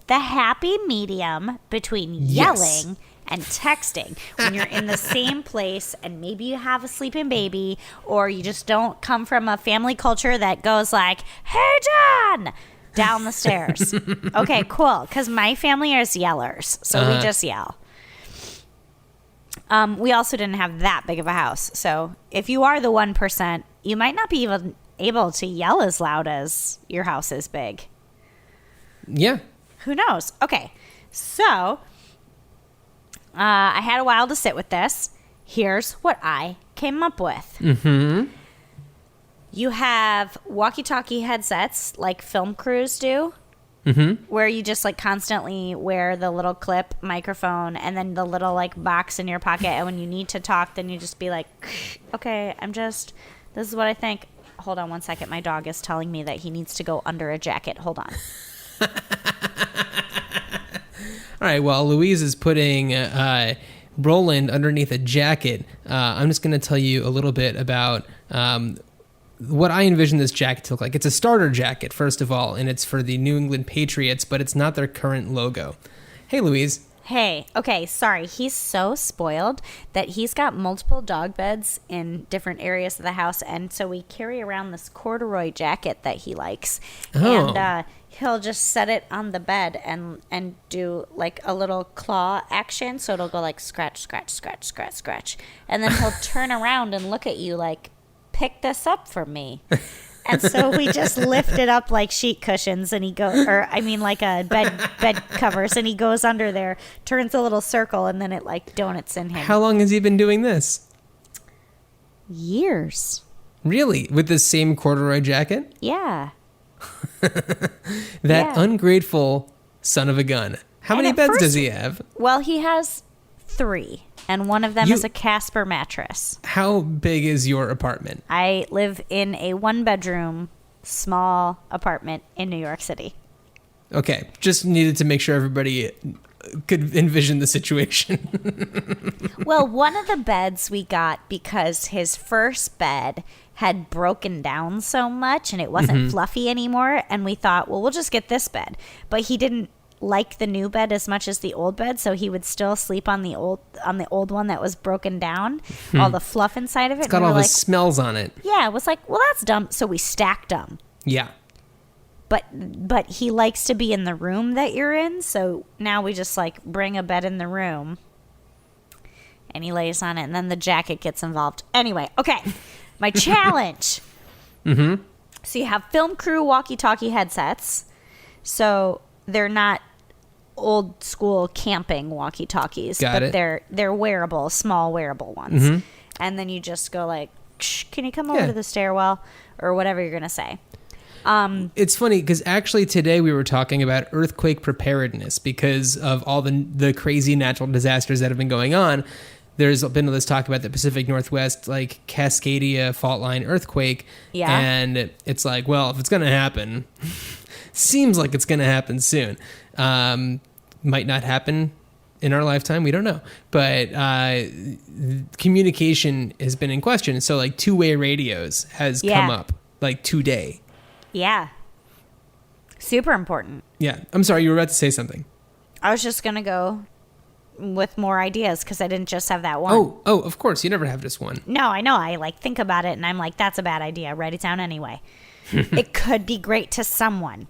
the happy medium between yelling and texting when you're in the same place and maybe you have a sleeping baby or you just don't come from a family culture that goes like, "Hey, John!" down the stairs. Okay, cool. Because my family is yellers, so we just yell. We also didn't have that big of a house. So if you are the 1%, you might not be even able to yell as loud as your house is big. Yeah. Who knows? Okay, so I had a while to sit with this. Here's what I came up with. Mm-hmm. You have walkie-talkie headsets like film crews do, where you just like constantly wear the little clip microphone and then the little like box in your pocket. And when you need to talk, then you just be like, okay, this is what I think. Hold on one second. My dog is telling me that he needs to go under a jacket. Hold on. All right, well, Louise is putting Roland underneath a jacket. I'm just going to tell you a little bit about what I envision this jacket to look like. It's a starter jacket, first of all, and it's for the New England Patriots, but it's not their current logo. Hey, Louise. Hey, okay, sorry. He's so spoiled that he's got multiple dog beds in different areas of the house, and so we carry around this corduroy jacket that he likes. Oh. And he'll just set it on the bed and do like a little claw action, so it'll go like scratch, scratch, scratch, scratch, scratch. And then he'll turn around and look at you like, pick this up for me. And so we just lift it up like sheet cushions, and like a bed covers, and he goes under there, turns a little circle, and then it like donuts in him. How long has he been doing this? Years. Really? With the same corduroy jacket? Yeah. That ungrateful son of a gun. How many beds does he have? Well, he has 3, and one of them is a Casper mattress. How big is your apartment? I live in a 1-bedroom, small apartment in New York City. Okay, just needed to make sure everybody could envision the situation. Well, one of the beds we got because his first bed had broken down so much and it wasn't fluffy anymore, and we thought, well, we'll just get this bed. But he didn't like the new bed as much as the old bed, so he would still sleep on the old one that was broken down, all the fluff inside of it. It's got all the smells on it. Yeah, it was like, well, that's dumb. So we stacked them. Yeah. But he likes to be in the room that you're in, so now we just like bring a bed in the room and he lays on it, and then the jacket gets involved. Anyway, okay, my challenge. So you have film crew walkie-talkie headsets, so they're not old school camping walkie-talkies, but they're wearable, small wearable ones. And then you just go like, "Shh, can you come over to the stairwell?" or whatever you're gonna say. It's funny because actually today we were talking about earthquake preparedness because of all the crazy natural disasters that have been going on. There's been all this talk about the Pacific Northwest, like Cascadia fault line earthquake. Yeah. And it's like, well, if it's going to happen, seems like it's going to happen soon. Might not happen in our lifetime. We don't know. But communication has been in question. So like two-way radios has come up like today. Yeah. Super important. Yeah. I'm sorry. You were about to say something. I was just going to go with more ideas because I didn't just have that one. Oh, of course. You never have just one. No, I know. I like think about it and I'm like, that's a bad idea. Write it down anyway. It could be great to someone.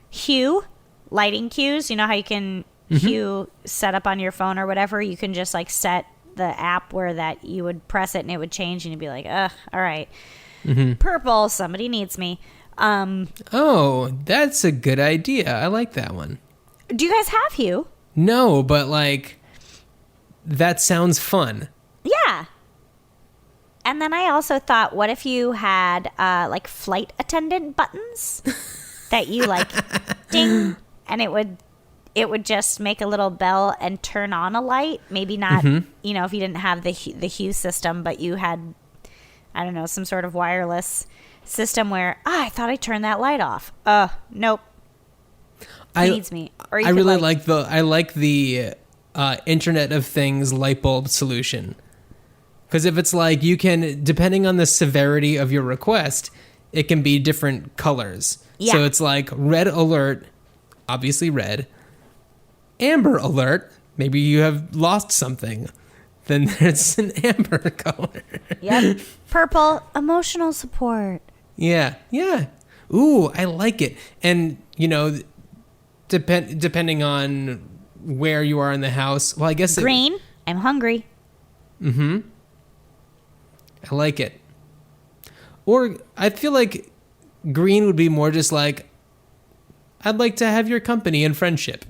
Hue, lighting cues. You know how you can hue set up on your phone or whatever? You can just like set the app where that you would press it and it would change and you'd be like, ugh, all right. Purple, somebody needs me. Oh, that's a good idea. I like that one. Do you guys have Hue? No, but like, that sounds fun. Yeah. And then I also thought, what if you had like flight attendant buttons that you like ding, and it would just make a little bell and turn on a light. Maybe not, you know, if you didn't have the Hue system, but you had, I don't know, some sort of wireless system where I thought I turned that light off. Nope. needs me. Or you I could, really like the Internet of Things light bulb solution. Because if it's like you can, depending on the severity of your request, it can be different colors. Yeah. So it's like red alert, obviously red. Amber alert, maybe you have lost something. Then there's an amber color. Yep. Purple, emotional support. Yeah. Ooh, I like it. And, depending on where you are in the house, well, I guess Green, I'm hungry. I like it. Or I feel like green would be more just like, I'd like to have your company and friendship.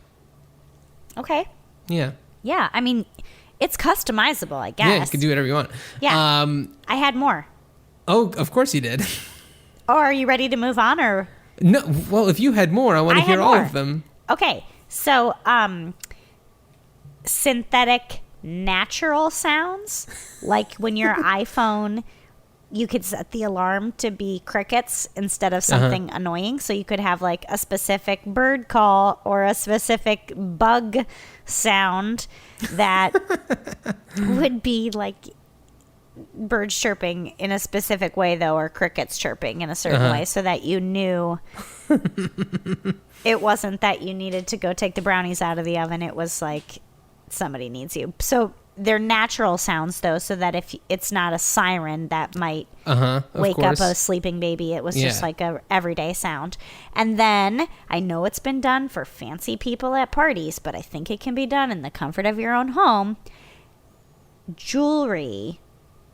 Okay. Yeah. Yeah, I mean, it's customizable, I guess. Yeah, you can do whatever you want. Yeah. I had more. Oh, of course you did. Oh, are you ready to move on, or? No, well, if you had more, I want to hear all of them. Okay, so synthetic natural sounds, like when your iPhone, you could set the alarm to be crickets instead of something annoying. So you could have like a specific bird call or a specific bug sound that would be like birds chirping in a specific way, though, or crickets chirping in a certain way, so that you knew it wasn't that you needed to go take the brownies out of the oven. It was like somebody needs you. So they're natural sounds, though, so that if it's not a siren that might wake up a sleeping baby, it was just like a everyday sound. And then I know it's been done for fancy people at parties, but I think it can be done in the comfort of your own home. Jewelry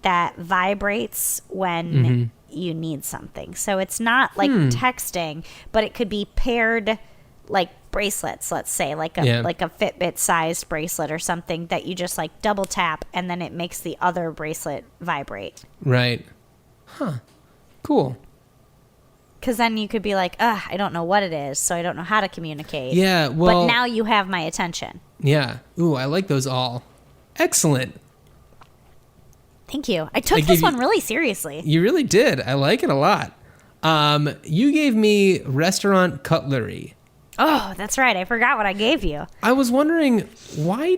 that vibrates when you need something. So it's not like texting, but it could be paired like bracelets, let's say, like a Fitbit sized bracelet or something that you just like double tap and then it makes the other bracelet vibrate. Right. Huh. Cool. Because then you could be like, I don't know what it is, so I don't know how to communicate. Yeah, well... But now you have my attention. Yeah. Ooh, I like those all. Excellent. Thank you. I took this one really seriously. You really did. I like it a lot. You gave me restaurant cutlery. Oh, that's right. I forgot what I gave you. I was wondering, why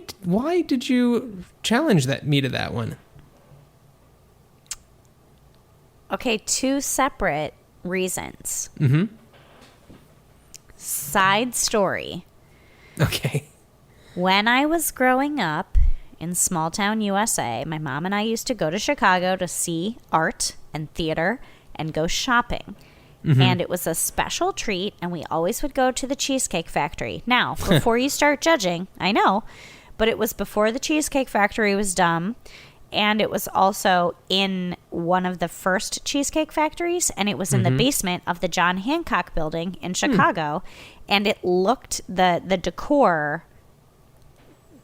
did you challenge me to that one? Okay, 2 separate reasons. Side story. Okay. When I was growing up in small town USA, my mom and I used to go to Chicago to see art and theater and go shopping. And it was a special treat, and we always would go to the Cheesecake Factory. Now, before you start judging, I know, but it was before the Cheesecake Factory was done, and it was also in one of the first Cheesecake Factories, and it was in the basement of the John Hancock building in Chicago, and it looked, the decor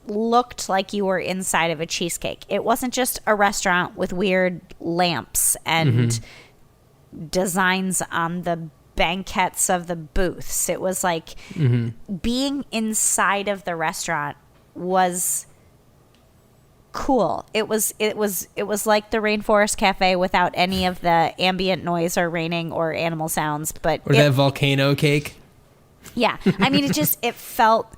looked like you were inside of a cheesecake. It wasn't just a restaurant with weird lamps and designs on the banquettes of the booths. It was like being inside of the restaurant was cool. It was like the Rainforest Cafe without any of the ambient noise or raining or animal sounds, but that volcano cake. Yeah. I mean, it felt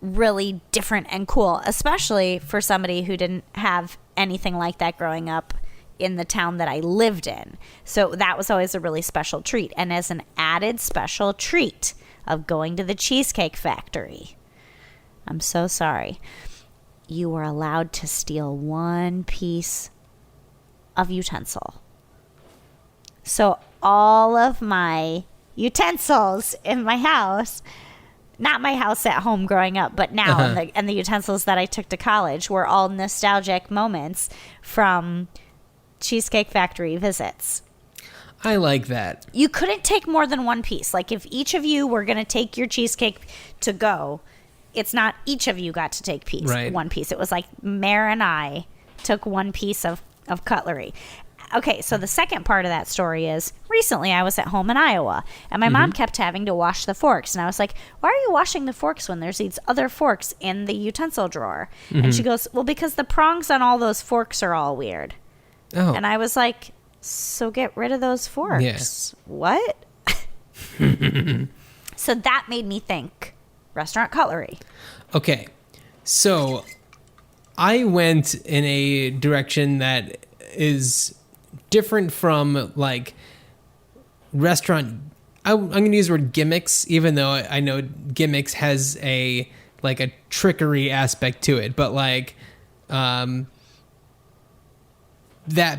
really different and cool, especially for somebody who didn't have anything like that growing up in the town that I lived in. So that was always a really special treat. And as an added special treat of going to the Cheesecake Factory, I'm so sorry, you were allowed to steal one piece of utensil. So all of my utensils in my house, not my house at home growing up, but now, and the utensils that I took to college were all nostalgic moments from Cheesecake Factory visits. I like that. You couldn't take more than one piece. Like if each of you were going to take your cheesecake to go, it's not each of you got to take one piece. It was like Mare and I took one piece of cutlery. Okay, so the second part of that story is recently I was at home in Iowa and my mom kept having to wash the forks. And I was like, why are you washing the forks when there's these other forks in the utensil drawer? And she goes, well, because the prongs on all those forks are all weird. Oh. And I was like, so get rid of those forks. Yeah. What? So that made me think restaurant cutlery. Okay, so I went in a direction that is different from like restaurant. I'm going to use the word gimmicks, even though I know gimmicks has a trickery aspect to it, but like that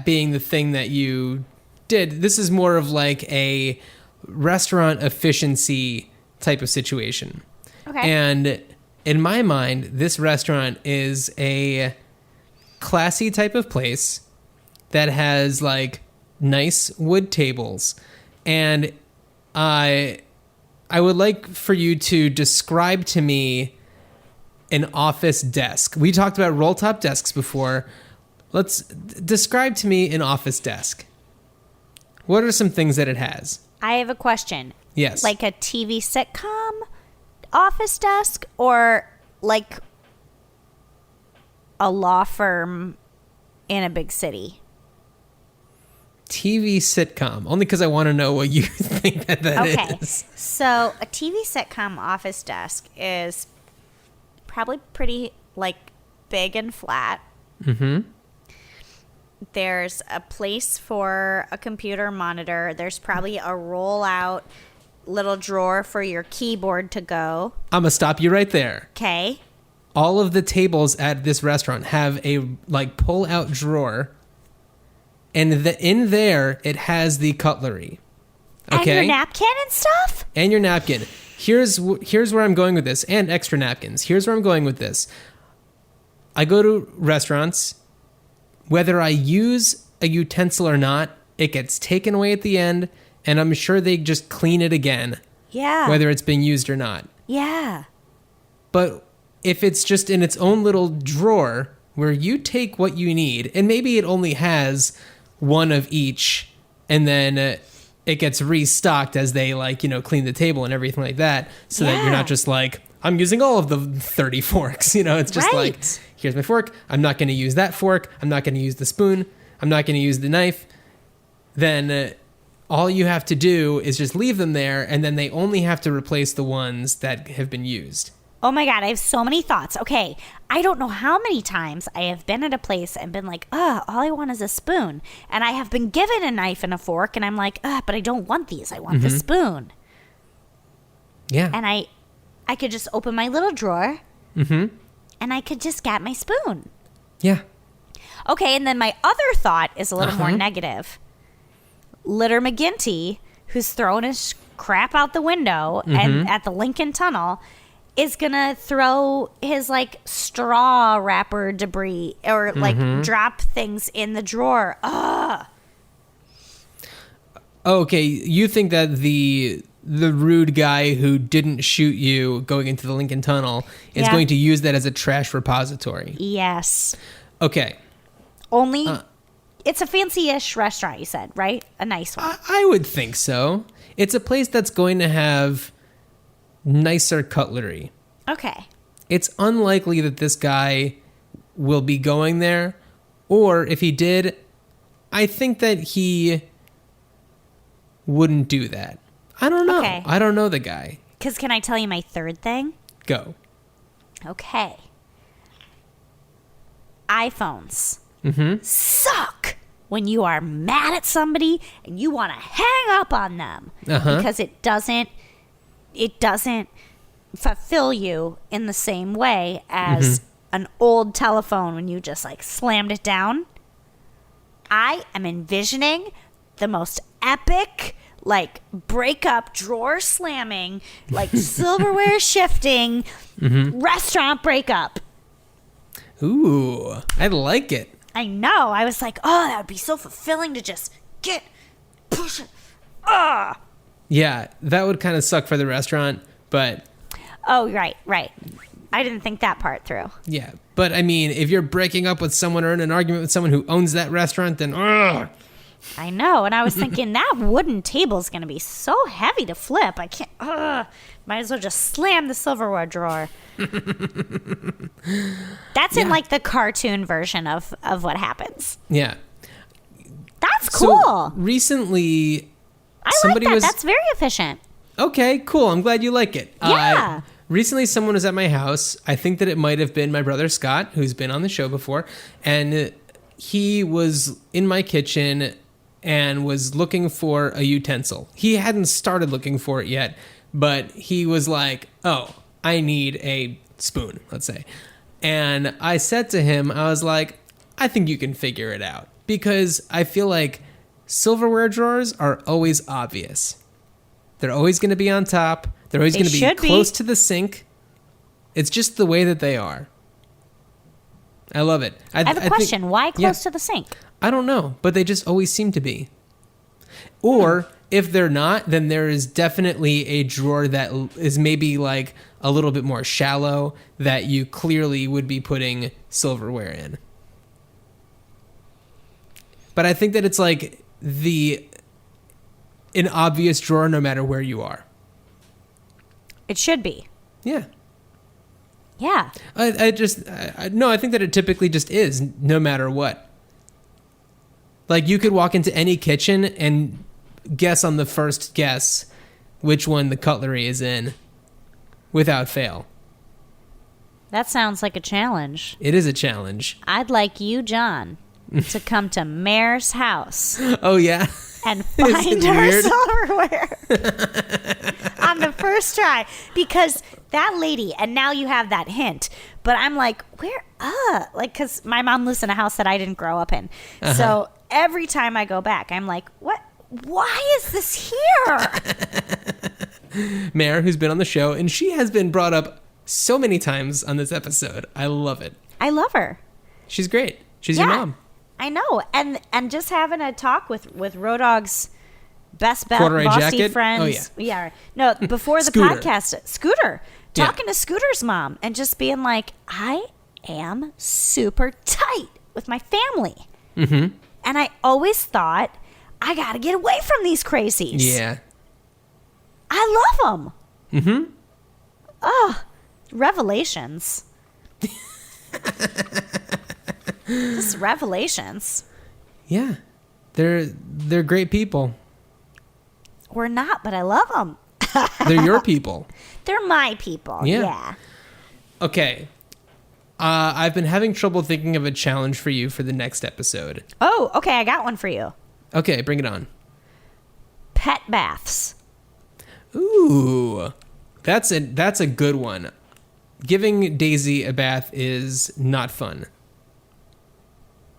being the thing that you did, this is more of like a restaurant efficiency type of situation. Okay. And in my mind, this restaurant is a classy type of place that has like nice wood tables. And I would like for you to describe to me an office desk. We talked about roll top desks before. Let's describe to me an office desk. What are some things that it has? I have a question. Yes. Like a TV sitcom office desk, or like a law firm in a big city? TV sitcom. Only because I want to know what you think that Okay. is. So a TV sitcom office desk is probably pretty like big and flat. Mm-hmm. There's a place for a computer monitor. There's probably a roll-out little drawer for your keyboard to go. I'm going to stop you right there. Okay. All of the tables at this restaurant have a like pull-out drawer, and in there it has the cutlery. Okay? And your napkin and stuff? And your napkin. Here's where I'm going with this, and extra napkins. Here's where I'm going with this. I go to restaurants. Whether I use a utensil or not, it gets taken away at the end, and I'm sure they just clean it again. Yeah. Whether it's been used or not. Yeah. But if it's just in its own little drawer where you take what you need, and maybe it only has one of each, and then it gets restocked as they clean the table and everything like that, so that you're not just like, I'm using all of the 30 forks. It's just like, here's my fork. I'm not going to use that fork. I'm not going to use the spoon. I'm not going to use the knife. Then all you have to do is just leave them there, and then they only have to replace the ones that have been used. Oh my God, I have so many thoughts. Okay, I don't know how many times I have been at a place and been like, all I want is a spoon. And I have been given a knife and a fork, and I'm like, but I don't want these. I want the spoon. Yeah. And I could just open my little drawer, and I could just get my spoon. Yeah. Okay, and then my other thought is a little more negative. Litter McGinty, who's throwing his crap out the window and at the Lincoln Tunnel, is gonna throw his straw wrapper debris or drop things in the drawer. Ugh. Okay, you think that the rude guy who didn't shoot you going into the Lincoln Tunnel is going to use that as a trash repository? Yes. Okay. Only it's a fancy-ish restaurant, you said, right? A nice one. I would think so. It's a place that's going to have nicer cutlery. Okay. It's unlikely that this guy will be going there, or if he did, I think that he wouldn't do that. I don't know. Okay. I don't know the guy. Because can I tell you my third thing? Go. Okay. iPhones suck when you are mad at somebody and you want to hang up on them because it doesn't fulfill you in the same way as an old telephone when you just slammed it down. I am envisioning the most epic breakup, drawer slamming, silverware shifting restaurant breakup. Ooh, I like it. I know. I was like, oh, that would be so fulfilling to just push it. Yeah, that would kind of suck for the restaurant, but... Oh, right. I didn't think that part through. Yeah, but I mean, if you're breaking up with someone or in an argument with someone who owns that restaurant, then... I know, and I was thinking that wooden table's going to be so heavy to flip. I can't... might as well just slam the silverware drawer. That's in the cartoon version of what happens. Yeah. That's cool. So recently, I like that. That's very efficient. Okay, cool. I'm glad you like it. Yeah. recently someone was at my house. I think that it might have been my brother Scott, who's been on the show before, and he was in my kitchen and was looking for a utensil. He hadn't started looking for it yet, but he was like, oh, I need a spoon, let's say. And I said to him, I was like, I think you can figure it out, because I feel like silverware drawers are always obvious. They're always going to be on top. They're always going to be close to the sink. It's just the way that they are. I love it. I have a question. Why close to the sink? I don't know, but they just always seem to be. Or if they're not, then there is definitely a drawer that is maybe like a little bit more shallow that you clearly would be putting silverware in. But I think that it's like an obvious drawer no matter where you are. It should be. Yeah. Yeah. I think that it typically just is no matter what. Like you could walk into any kitchen and guess on the first guess which one the cutlery is in without fail. That sounds like a challenge. It is a challenge. I'd like you, John, to come to Mare's house. Oh, yeah? And find her silverware on the first try. Because that lady, and now you have that hint, but I'm like, because my mom lives in a house that I didn't grow up in. Uh-huh. So every time I go back, I'm like, what? Why is this here? Mare, who's been on the show, and she has been brought up so many times on this episode. I love it. I love her. She's great. She's your mom. I know. And just having a talk with Road Dog's best Corduroy bossy jacket? friends. Oh, yeah. No, before the Scooter. podcast. Scooter. Talking to Scooter's mom and just being like, I am super tight with my family. Mm-hmm. And I always thought, I got to get away from these crazies. Yeah. I love them. Mm-hmm. Oh, revelations. Just revelations. Yeah. They're great people. We're not, but I love them. They're your people. They're my people. Yeah. Okay. I've been having trouble thinking of a challenge for you for the next episode. Oh, okay. I got one for you. Okay, bring it on. Pet baths. Ooh. That's a good one. Giving Daisy a bath is not fun.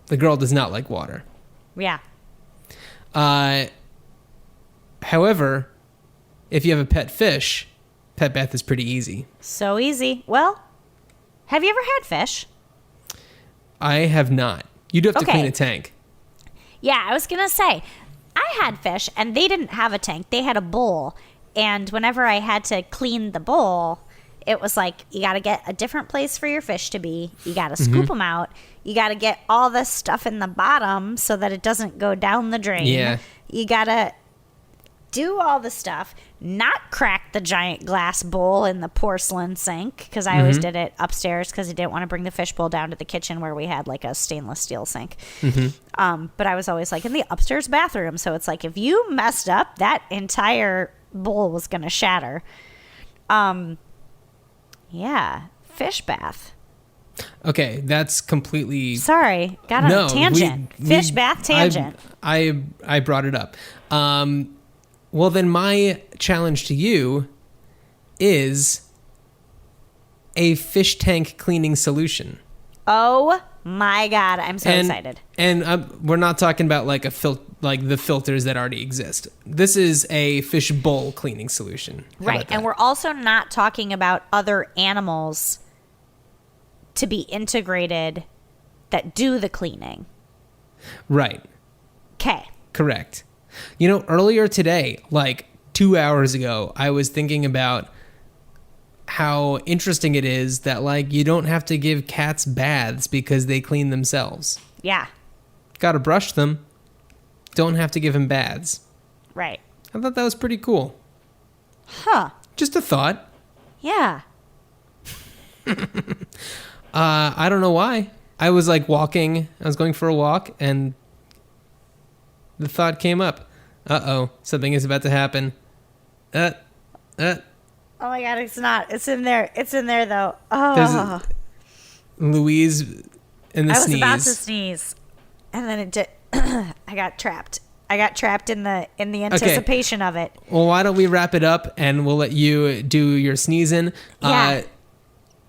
The girl does not like water. Yeah. However, if you have a pet fish, pet bath is pretty easy. So easy. Well, have you ever had fish? I have not. You do have to clean a tank. Yeah, I was going to say, I had fish, and they didn't have a tank. They had a bowl. And whenever I had to clean the bowl, it was like, you got to get a different place for your fish to be. You got to scoop them out. You got to get all the stuff in the bottom so that it doesn't go down the drain. Yeah. You got to do all the stuff, not crack the giant glass bowl in the porcelain sink, because I always did it upstairs because I didn't want to bring the fish bowl down to the kitchen where we had like a stainless steel sink. But I was always like in the upstairs bathroom. So it's like if you messed up, that entire bowl was going to shatter. Yeah, fish bath. Okay, that's completely... Sorry, got on a tangent. Fish bath tangent. I brought it up. Well, then my challenge to you is a fish tank cleaning solution. Oh my God, I'm so excited. And we're not talking about like like the filters that already exist. This is a fish bowl cleaning solution. Right, and we're also not talking about other animals to be integrated that do the cleaning. Right. Okay. Correct. You know, earlier today, like 2 hours ago, I was thinking about how interesting it is that, like, you don't have to give cats baths because they clean themselves. Yeah. Gotta brush them. Don't have to give them baths. Right. I thought that was pretty cool. Huh. Just a thought. Yeah. I don't know why. I was, like, walking. I was going for a walk, and the thought came up. Uh-oh, something is about to happen. Oh my God, it's not. It's in there. It's in there though. There's Louise and the I was sneeze. about to sneeze, and then it did. I got trapped. I got trapped in the anticipation of it. Well, why don't we wrap it up and we'll let you do your sneezing. Yeah.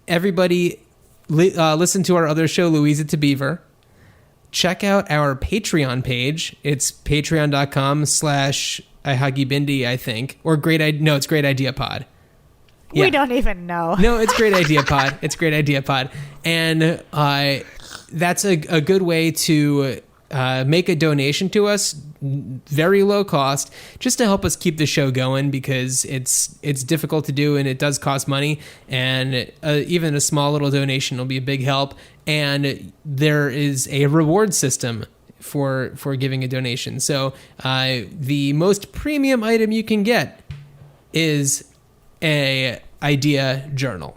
Everybody, listen to our other show, Louise to Beaver. Check out our Patreon page. It's patreon.com/ihagibindi, I think. Or it's Great Idea Pod. Yeah. We don't even know. No, it's Great Idea Pod. It's Great Idea Pod. And that's a good way to make a donation to us, very low cost, just to help us keep the show going, because it's difficult to do and it does cost money, and even a small little donation will be a big help. And there is a reward system for giving a donation. So the most premium item you can get is a idea journal.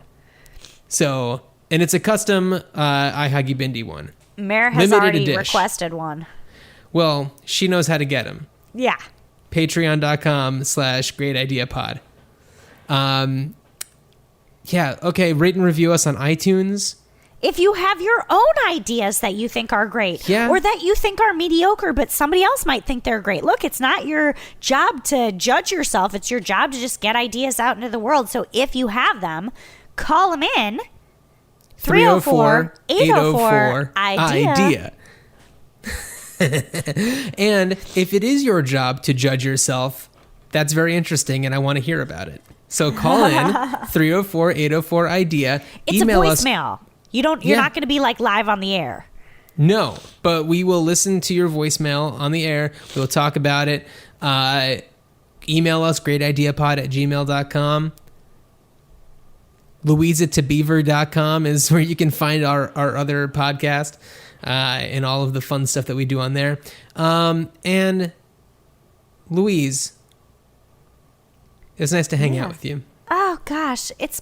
So, and it's a custom ihagibindi one. Mare has Limited already edition. requested one. Well, she knows how to get them. Yeah. Patreon.com/greatideapod. Yeah, okay, rate and review us on iTunes. If you have your own ideas that you think are great, Yeah. or that you think are mediocre, but somebody else might think they're great. Look, it's not your job to judge yourself. It's your job to just get ideas out into the world. So if you have them, call them in. 304-804-IDEA. And if it is your job to judge yourself, that's very interesting, and I want to hear about it. So call in 304-804-IDEA. It's Email a us. voicemail. You're not going to be like live on the air. No, but we will listen to your voicemail on the air. We'll talk about it. Email us, greatideapod@gmail.com. LouiseToBeaver.com is where you can find our other podcast and all of the fun stuff that we do on there. And Louise, it's nice to hang out with you. Oh, gosh. It's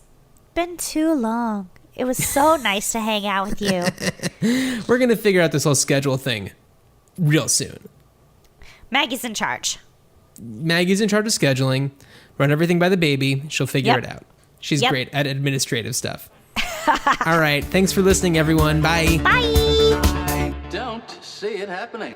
been too long. It was so nice to hang out with you. We're going to figure out this whole schedule thing real soon. Maggie's in charge. Maggie's in charge of scheduling. Run everything by the baby. She'll figure it out. She's great at administrative stuff. All right. Thanks for listening, everyone. Bye. Bye. I don't see it happening.